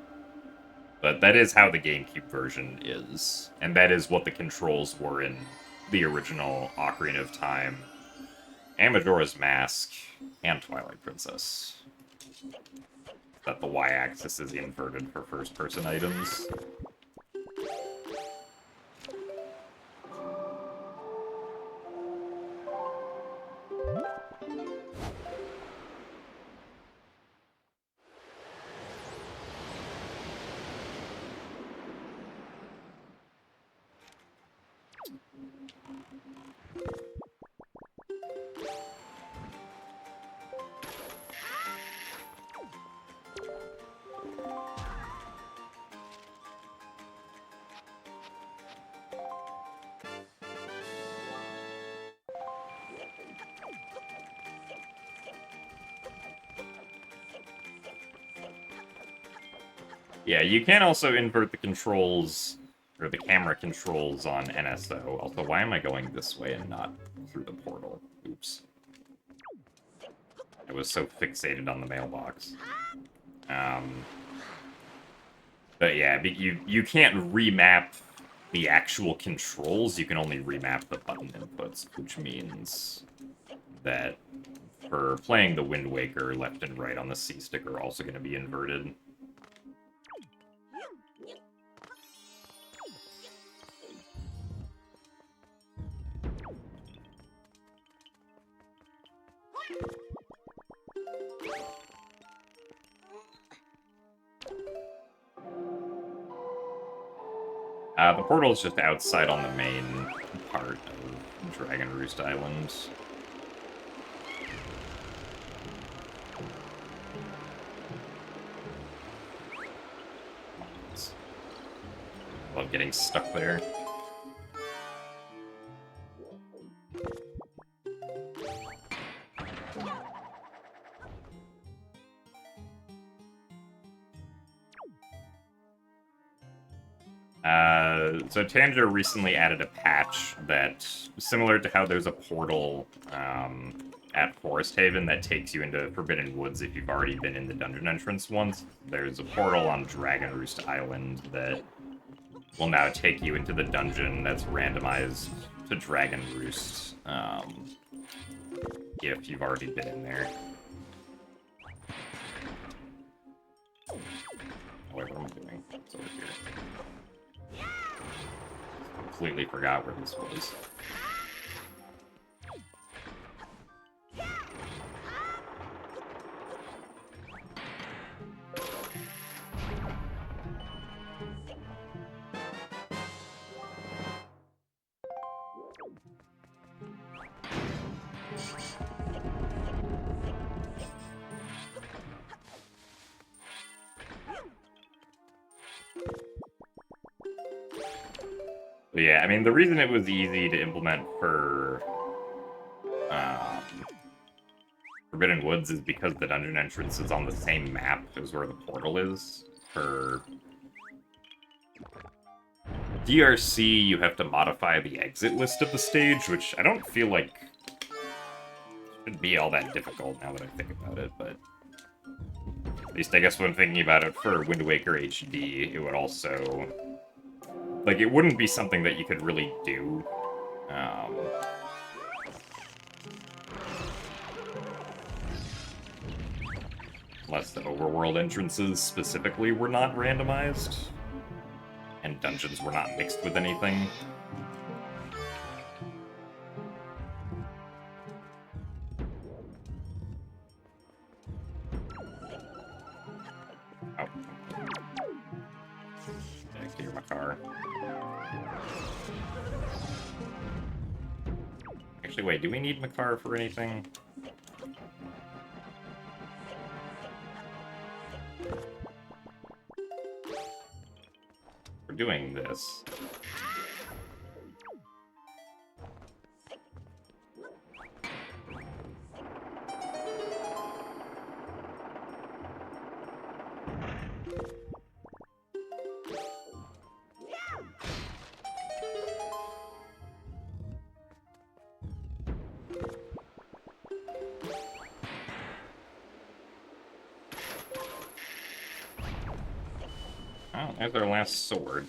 But that is how the GameCube version is. And that is what the controls were in the original Ocarina of Time, and Majora's Mask, and Twilight Princess. That the y-axis is inverted for first-person items. Yeah, you can also invert the controls, or the camera controls on NSO. Also, why am I going this way and not through the portal? Oops. I was so fixated on the mailbox. But yeah, you can't remap the actual controls, you can only remap the button inputs, which means that for playing the Wind Waker, left and right on the C-stick are also going to be inverted. The portal is just outside on the main part of Dragon Roost Island. Love getting stuck there. So Tanger recently added a patch that, similar to how there's a portal at Forest Haven that takes you into Forbidden Woods if you've already been in the dungeon entrance once, there's a portal on Dragon Roost Island that will now take you into the dungeon that's randomized to Dragon Roost if you've already been in there. Oh, wait, what am I doing? It's over here. Completely forgot where this was. But yeah, I mean, the reason it was easy to implement for Forbidden Woods is because the dungeon entrance is on the same map as where the portal is. For DRC, you have to modify the exit list of the stage, which I don't feel like should be all that difficult now that I think about it, but at least I guess when thinking about it for Wind Waker HD, it would also... Like, it wouldn't be something that you could really do. Unless the overworld entrances specifically were not randomized, and dungeons were not mixed with anything. Oh. Yeah, clear my car. Actually, wait, do we need Makar for anything? We're doing this. Oh, there's our last sword.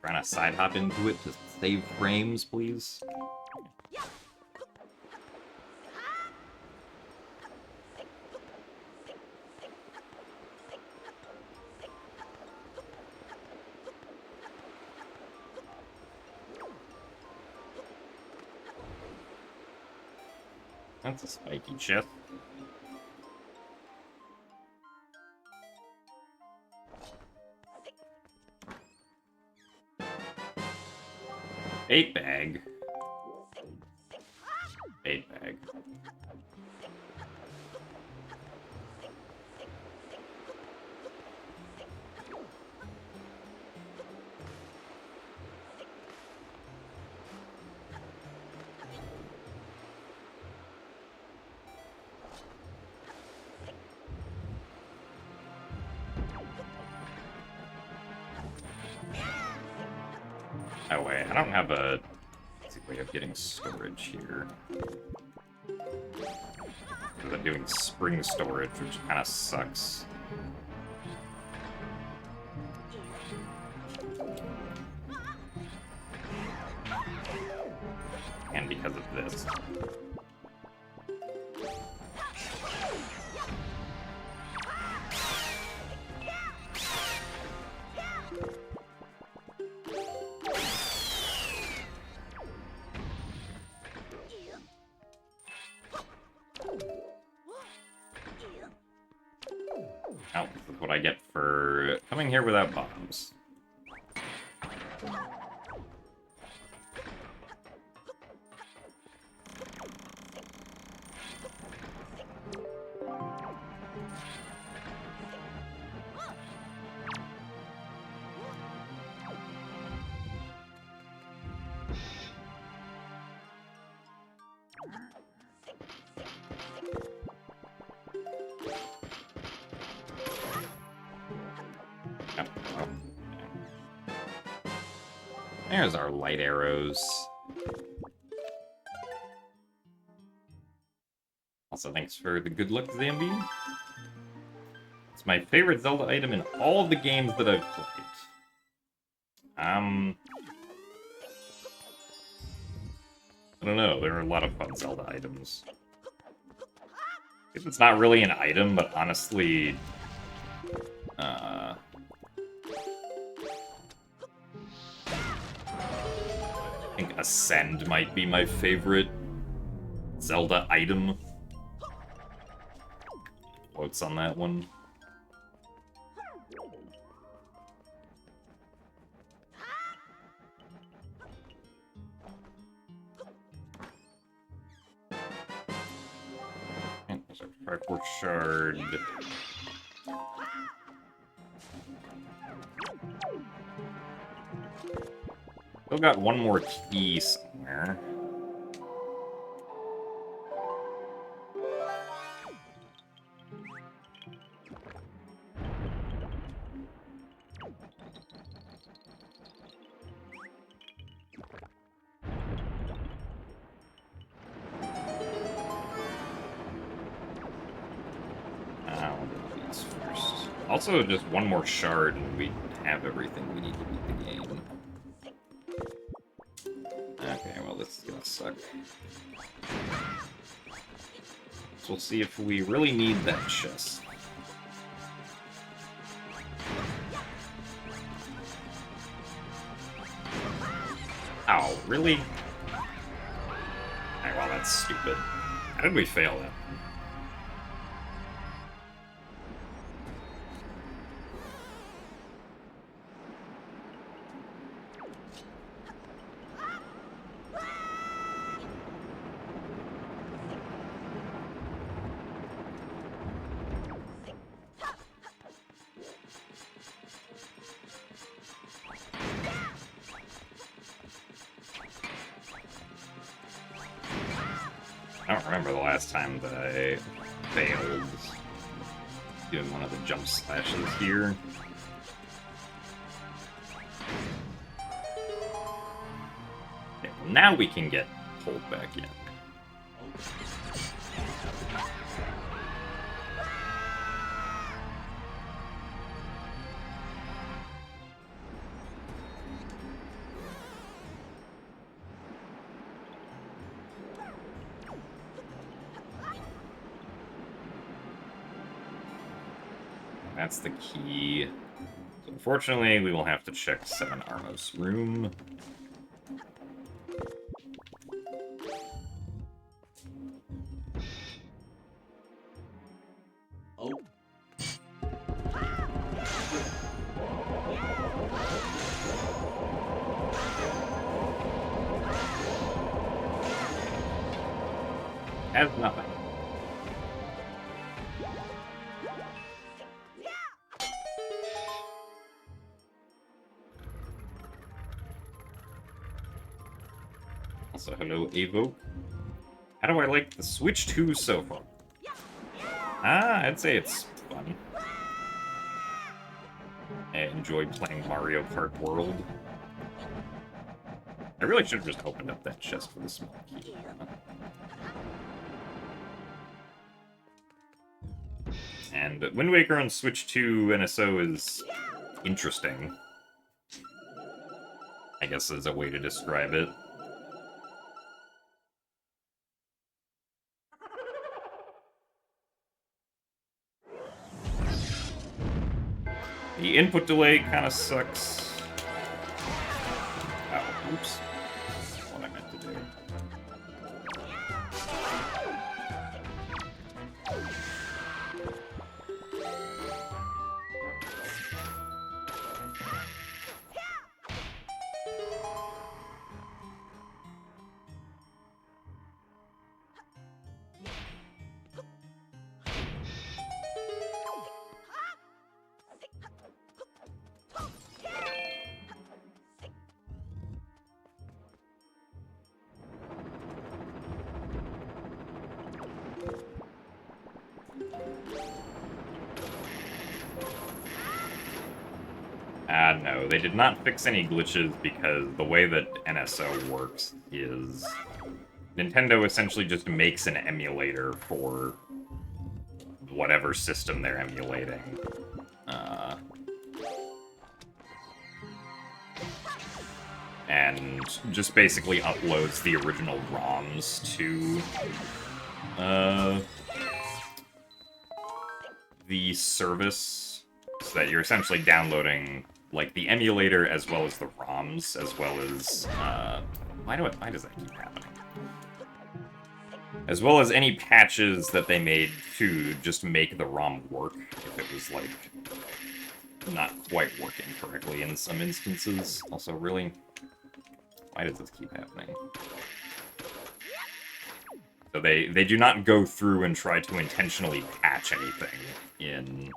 Trying to side hop into it to save frames, please. That's a spiky chest. Bait bag. Bait bag. Oh wait, I don't have a easy way of getting storage here. Because I'm doing spring storage, which kind of sucks. And because of this. Oh, this is what I get for coming here without bombs. There's our light arrows. Also, thanks for the good luck, Zambi. It's my favorite Zelda item in all the games that I've played. I don't know, there are a lot of fun Zelda items. It's not really an item, but honestly, I think Ascend might be my favorite Zelda item. Quotes on that one. And there's a Triforce Shard. Still got one more key somewhere. First. Also, just one more shard and we have everything we need to beat the game. Okay, well, this is gonna suck. So we'll see if we really need that chest. Ow, really? Alright, well, that's stupid. How did we fail that? I don't remember the last time that I failed doing one of the jump slashes here. Okay, well now we can get pulled back in. That's the key. So unfortunately, we will have to check 7 Armos room. Oh. Has nothing. Also, hello, Evo. How do I like the Switch 2 so far? I'd say it's fun. I enjoy playing Mario Kart World. I really should have just opened up that chest for the small key. And Wind Waker on Switch 2 NSO is interesting, I guess is a way to describe it. The input delay kind of sucks. Oh, oops. That's what I meant to do. No, they did not fix any glitches because the way that NSO works is Nintendo essentially just makes an emulator for whatever system they're emulating. And just basically uploads the original ROMs to the service, so that you're essentially downloading like the emulator as well as the ROMs, as well as why does that keep happening? As well as any patches that they made to just make the ROM work if it was like not quite working correctly in some instances. Also, really, why does this keep happening? So they do not go through and try to intentionally patch anything in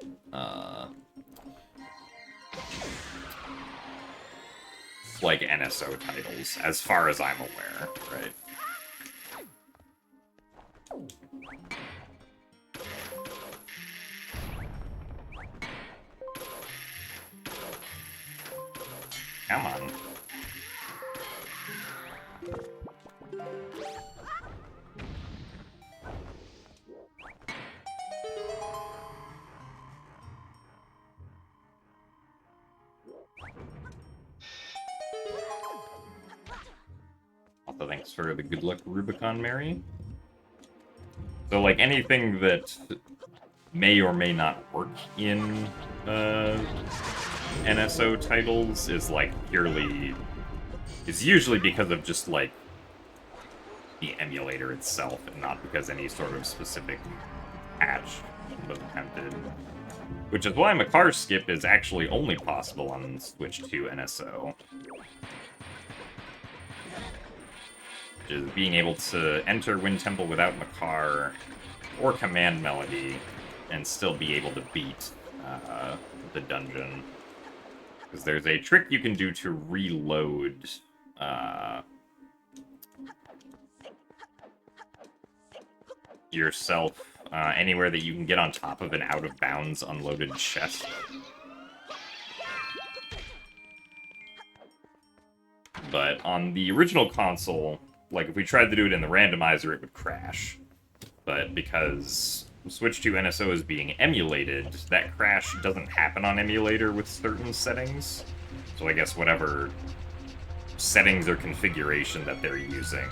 like, NSO titles, as far as I'm aware, right? Come on. Also, thanks for the good luck, Rubicon Mary. So, like, anything that may or may not work in NSO titles is, like, purely... is usually because of just, like, the emulator itself, and not because any sort of specific patch was attempted. Which is why Makar skip is actually only possible on Switch 2 NSO. Which is being able to enter Wind Temple without Makar or Command Melody and still be able to beat the dungeon. Because there's a trick you can do to reload yourself anywhere that you can get on top of an out-of-bounds unloaded chest. But on the original console, like, if we tried to do it in the randomizer, it would crash. But because Switch 2 NSO is being emulated, that crash doesn't happen on emulator with certain settings. So I guess whatever settings or configuration that they're using,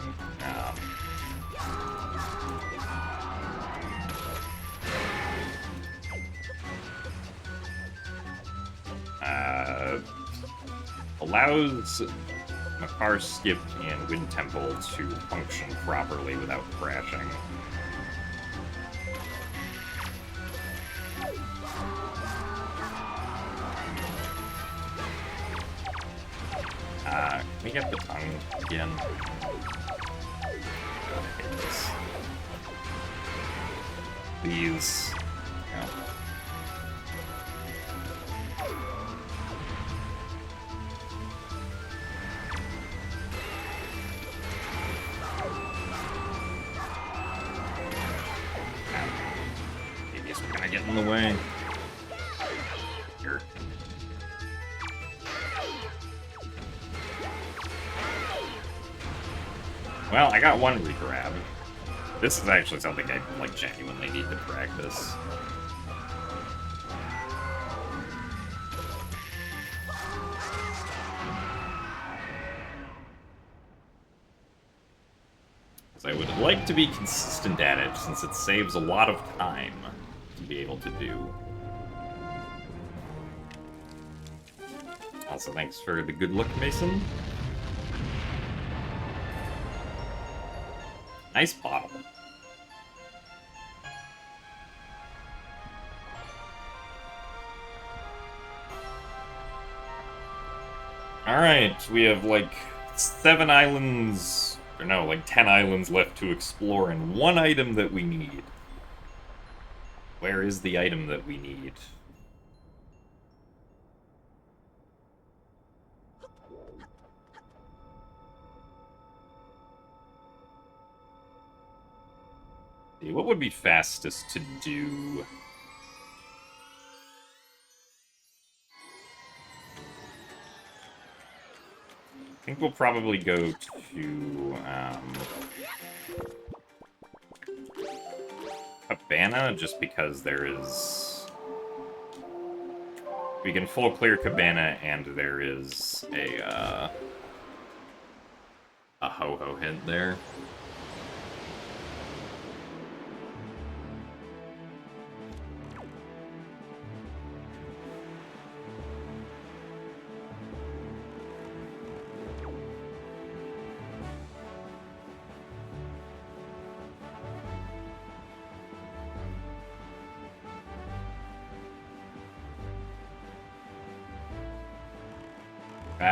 allows Makar Skip and Wind Temple to function properly without crashing. Can we get the tongue again? Please. Yeah. I guess we're gonna get in the way. Here. Well, I got one regrab. This is actually something I, like, genuinely need to practice. Because I would like to be consistent at it, since it saves a lot of time to be able to do. Also, thanks for the good luck, Mason. Nice bottle. Alright, we have like 7 islands, or no, like 10 islands left to explore, and one item that we need. Where is the item that we need? What would be fastest to do? I think we'll probably go to, Cabana, just because there is... we can full clear Cabana, and there is a ho-ho hint there.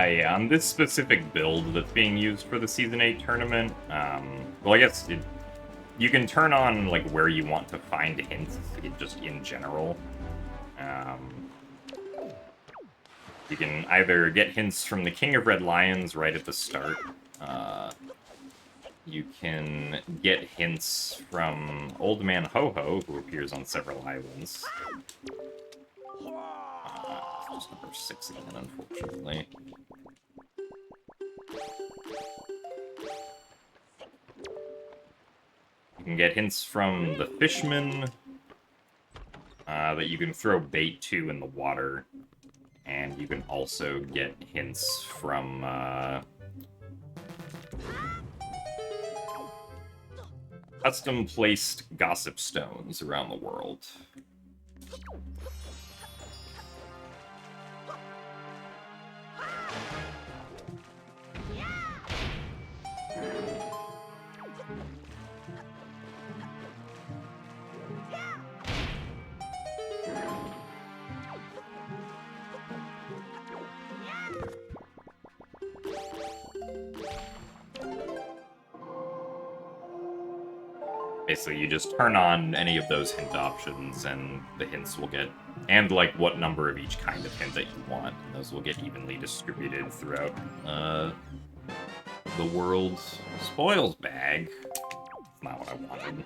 Yeah, on this specific build that's being used for the Season 8 tournament, well, I guess you can turn on, like, where you want to find hints, just in general. You can either get hints from the King of Red Lions right at the start. You can get hints from Old Man Ho-Ho, who appears on several islands. Just number 6 again, unfortunately. You can get hints from the Fishman, that you can throw bait to in the water. And you can also get hints from, custom-placed gossip stones around the world. Basically, you just turn on any of those hint options, and the hints will get... And, like, what number of each kind of hint that you want. And those will get evenly distributed throughout, the world's spoils bag. That's not what I wanted.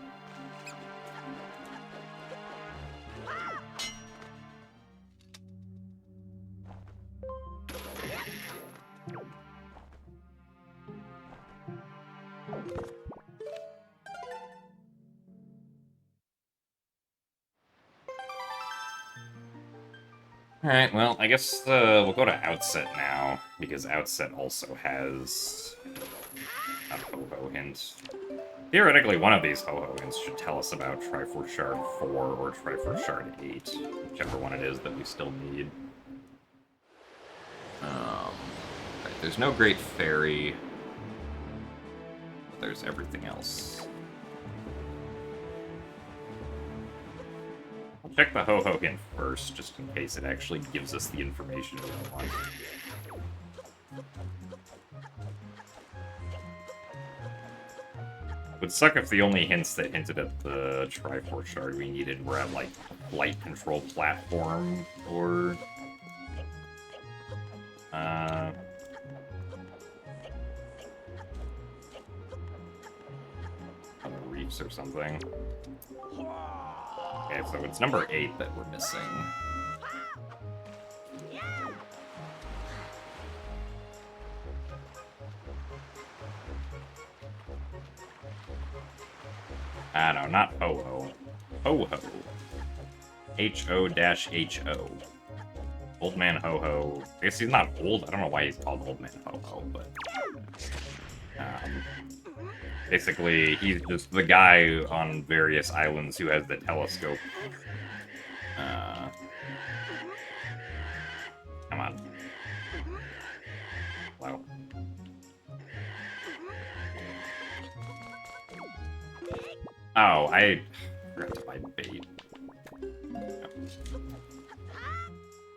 Alright, well, I guess we'll go to Outset now, because Outset also has a Ho-Ho hint. Theoretically, one of these Ho-Ho hints should tell us about Triforce Shard 4 or Triforce Shard 8, whichever one it is that we still need. Right, there's no Great Fairy, but there's everything else. Check the Ho-Ho hint first, just in case it actually gives us the information we want. It would suck if the only hints that hinted at the Triforce Shard we needed were at, like, flight control platform, or... on the reefs or something. Okay, so it's number 8 that we're missing. Ah, no, not Ho-Ho. Ho-Ho. H-O-H-O. Old Man Ho-Ho. I guess he's not old. I don't know why he's called Old Man Ho-Ho, but... basically, he's just the guy on various islands who has the telescope. Come on. Hello. Oh, I forgot to buy bait.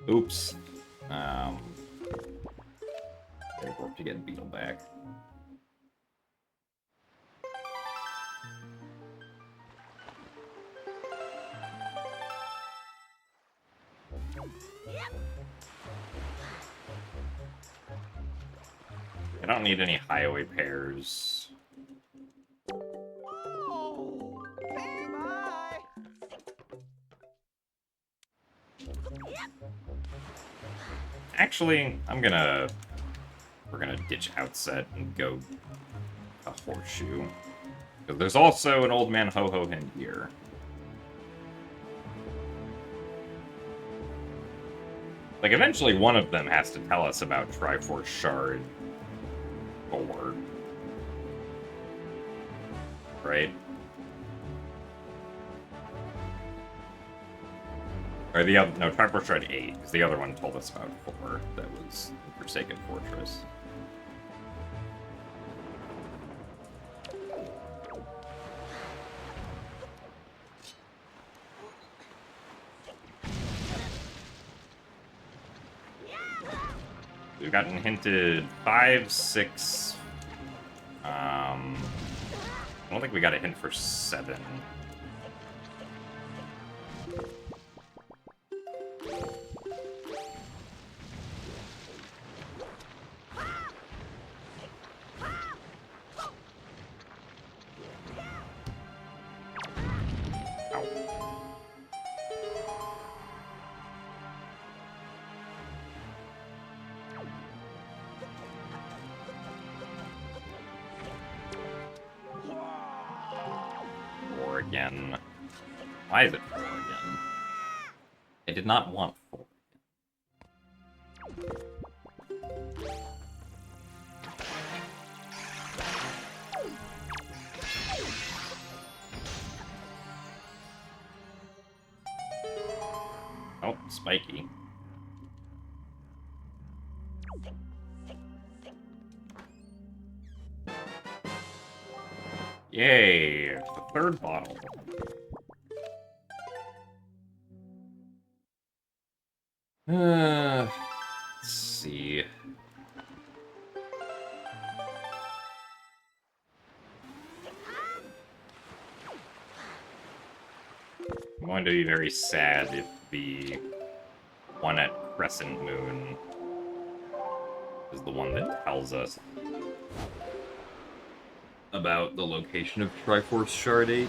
Oops. I work to get Beetle back. I don't need any highway pairs. Oh, okay, bye. Actually, we're gonna ditch Outset and go a Horseshoe. Because there's also an Old Man Ho-Ho hint here. Like, eventually one of them has to tell us about Triforce Shard 4. Right? Or the other, no, Triforce Shard 8, because the other one told us about 4, that was Forsaken Fortress. We've gotten hinted 5, 6. I don't think we got a hint for 7. again. Why is it 4 again? I did not want 4. Oh, spiky. Yay! The third bottle. Let's see. I'm going to be very sad if the one at Crescent Moon is the one that tells us about the location of Triforce Shard 8.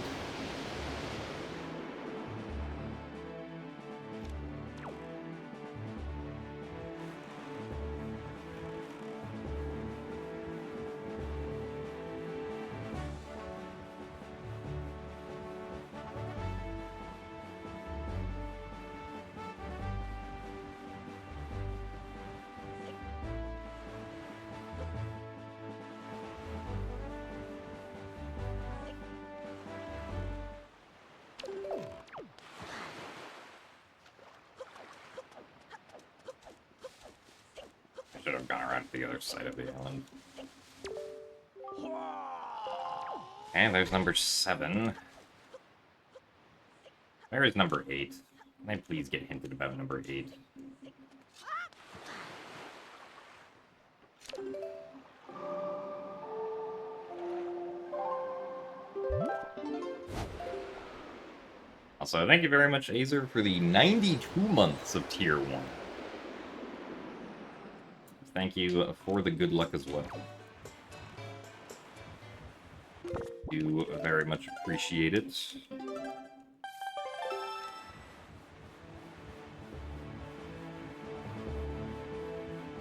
I should have gone around to the other side of the island. And there's number 7. Where is number 8? Can I please get hinted about number 8? Also, thank you very much, Azer, for the 92 months of Tier 1. Thank you for the good luck as well. Do very much appreciate it.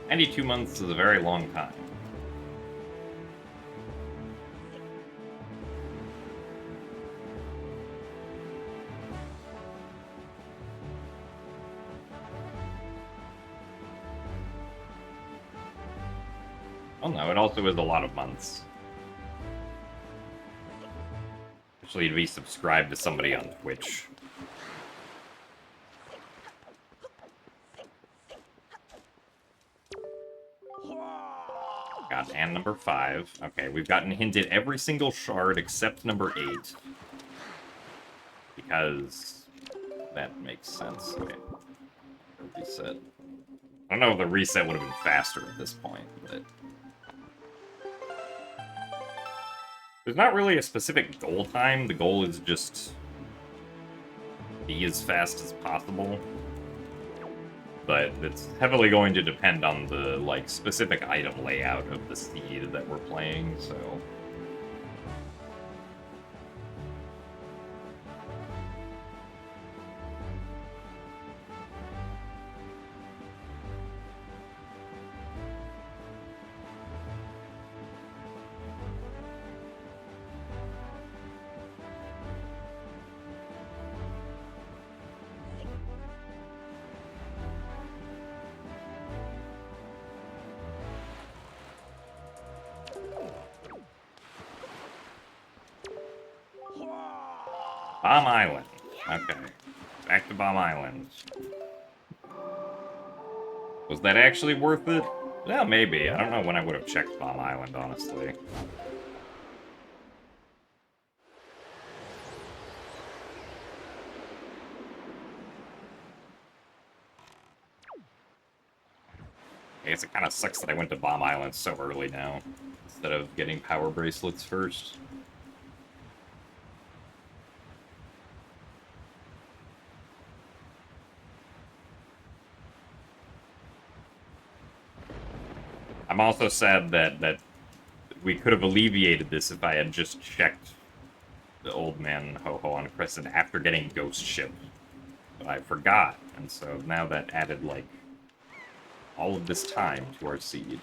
"92 months is a very long time." Oh no, it also is a lot of months. Especially to be subscribed to somebody on Twitch. God, and number 5. Okay, we've gotten hinted every single shard except number 8. Because that makes sense. Okay. Reset. I don't know if the reset would have been faster at this point, but... There's not really a specific goal time. The goal is just be as fast as possible. But it's heavily going to depend on the, like, specific item layout of the seed that we're playing, so... Bomb Island. Okay. Back to Bomb Island. Was that actually worth it? Yeah, maybe. I don't know when I would have checked Bomb Island, honestly. I guess it kind of sucks that I went to Bomb Island so early now, instead of getting power bracelets first. I'm also sad that we could have alleviated this if I had just checked the old man Ho-Ho on Crescent after getting Ghost Ship. But I forgot, and so now that added, like, all of this time to our seed.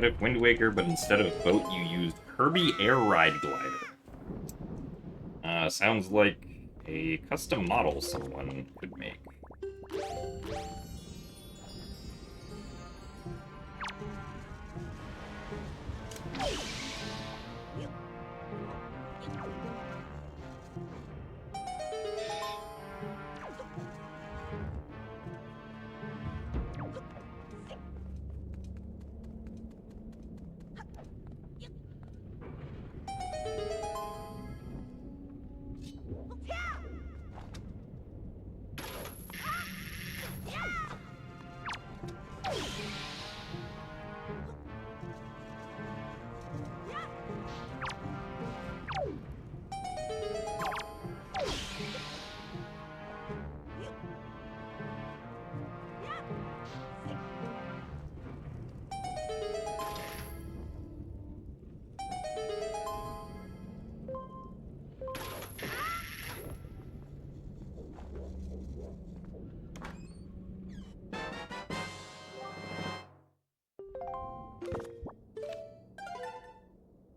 What if Wind Waker, but instead of boat, you used Kirby Air Ride Glider? Sounds like a custom model someone could make.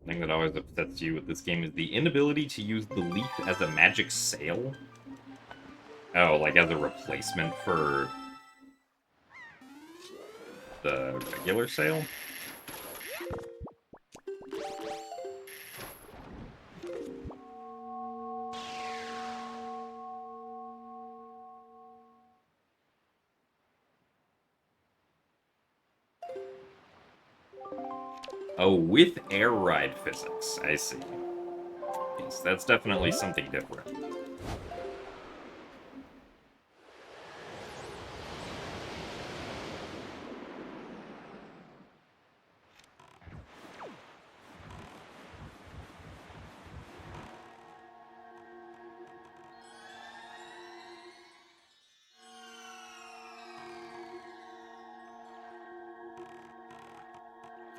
The thing that always upsets you with this game is the inability to use the leaf as a magic sail. Oh, like as a replacement for the regular sail? Oh, with air ride physics. I see. Yes, that's definitely something different.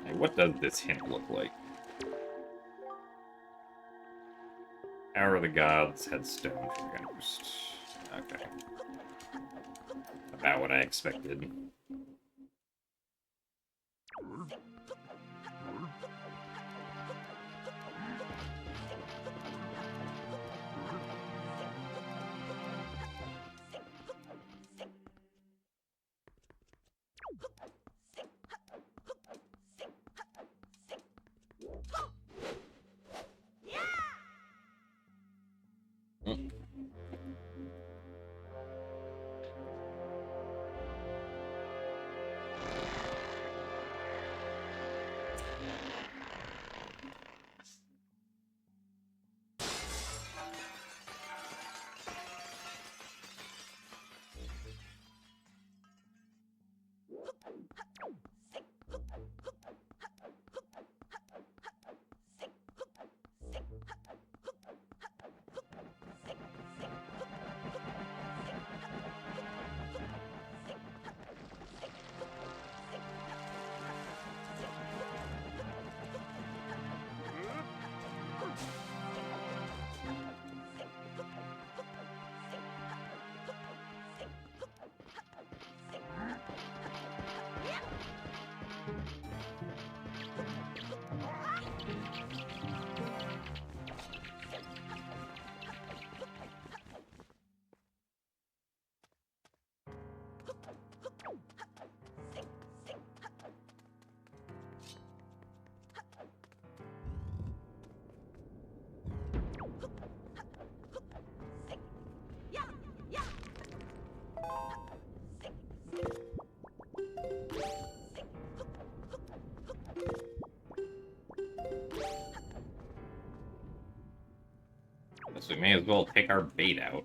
Hey, what does this hint look like? Power of the Gods, Headstone for Ghost. Okay. About what I expected. Mm. So we may as well take our bait out.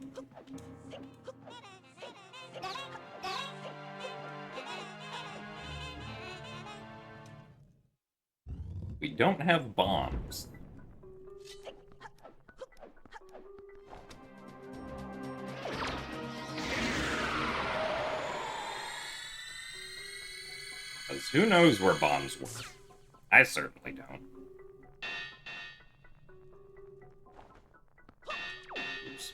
We don't have bombs. Because who knows where bombs work? I certainly don't. Oops.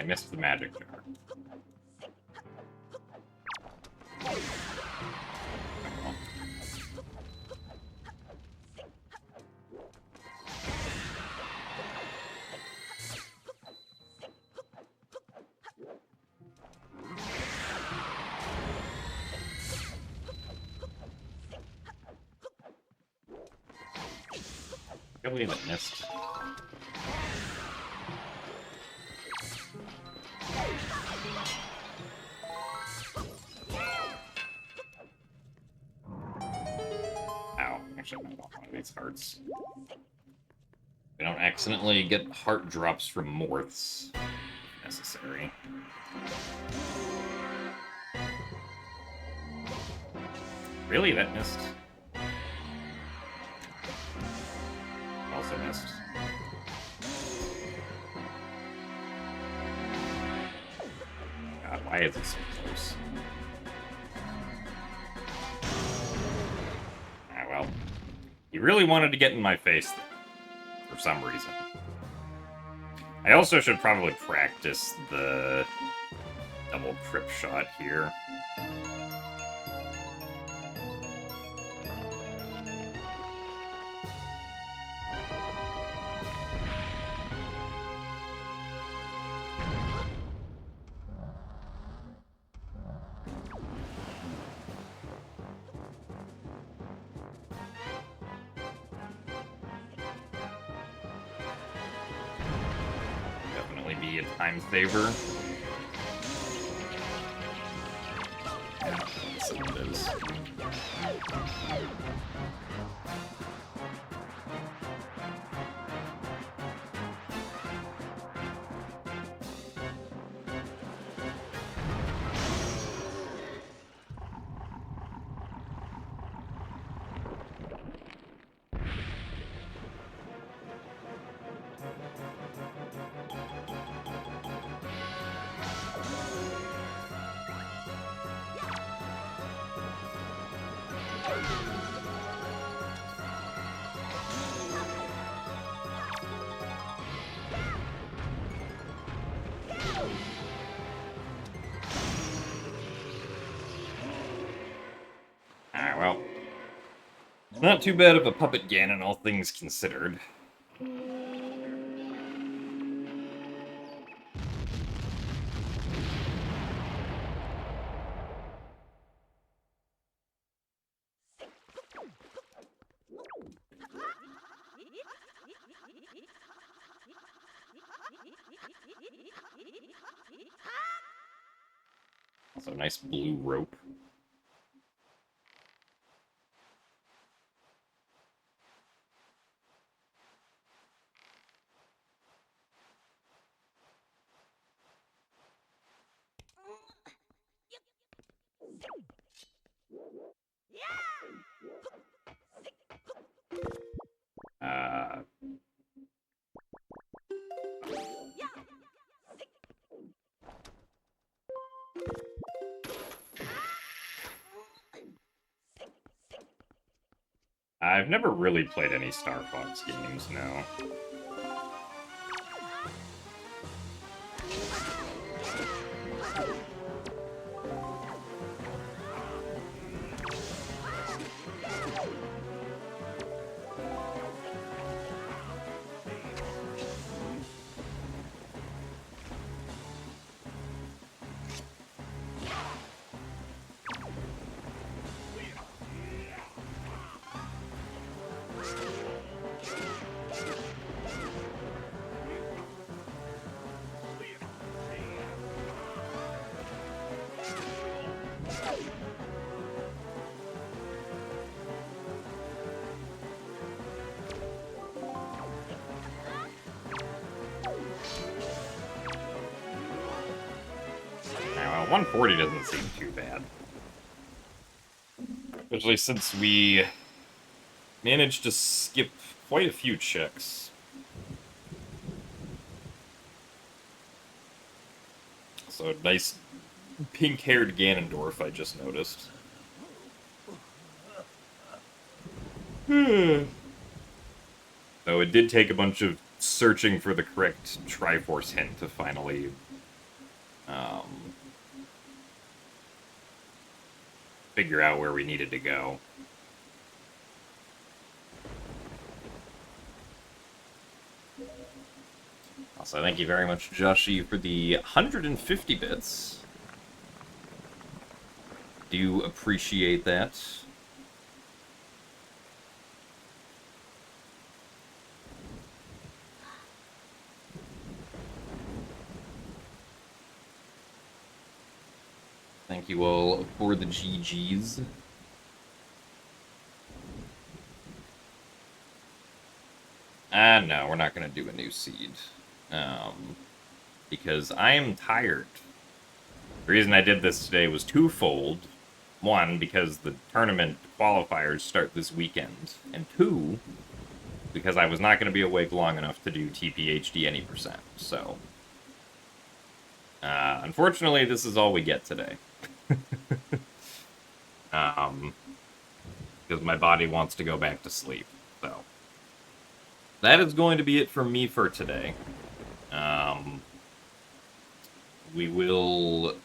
missed the magic jar. I believe it missed. Ow, actually I don't want one of these hearts. We don't accidentally get heart drops from Morths, if necessary. Really? That missed? Also missed. God, why is it so close? Ah, well. He really wanted to get in my face, for some reason. I also should probably practice the double crypt shot here. Definitely be a time saver. So it is. Ah, well. Not too bad of a puppet Ganon, all things considered. Also, nice blue rope. Uh, I've never really played any Star Fox games, no. Well, 140 doesn't seem too bad. Especially since we managed to skip quite a few checks. So, nice pink-haired Ganondorf, I just noticed. Though it did take a bunch of searching for the correct Triforce hint to finally figure out where we needed to go. Also, thank you very much, Joshi, for the 150 bits. Do appreciate that. Thank you all for the GGs. No, we're not going to do a new seed. Because I am tired. The reason I did this today was twofold. One, because the tournament qualifiers start this weekend. And two, because I was not going to be awake long enough to do TPHD any percent. So, unfortunately, this is all we get today. Because my body wants to go back to sleep. So, that is going to be it for me for today. We will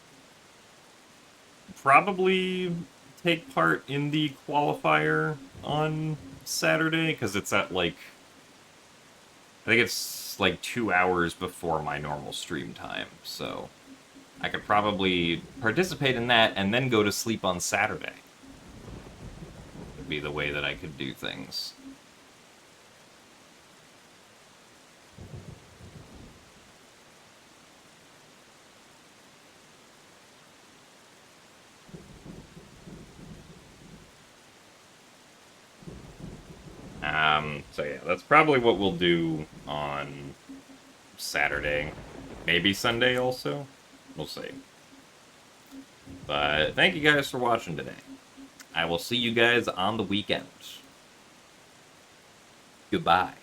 probably take part in the qualifier on Saturday, because it's at, like, I think it's, like, 2 hours before my normal stream time, so I could probably participate in that and then go to sleep on Saturday. Would be the way that I could do things. So yeah, that's probably what we'll do on Saturday. Maybe Sunday also? We'll see. But thank you guys for watching today. I will see you guys on the weekend. Goodbye.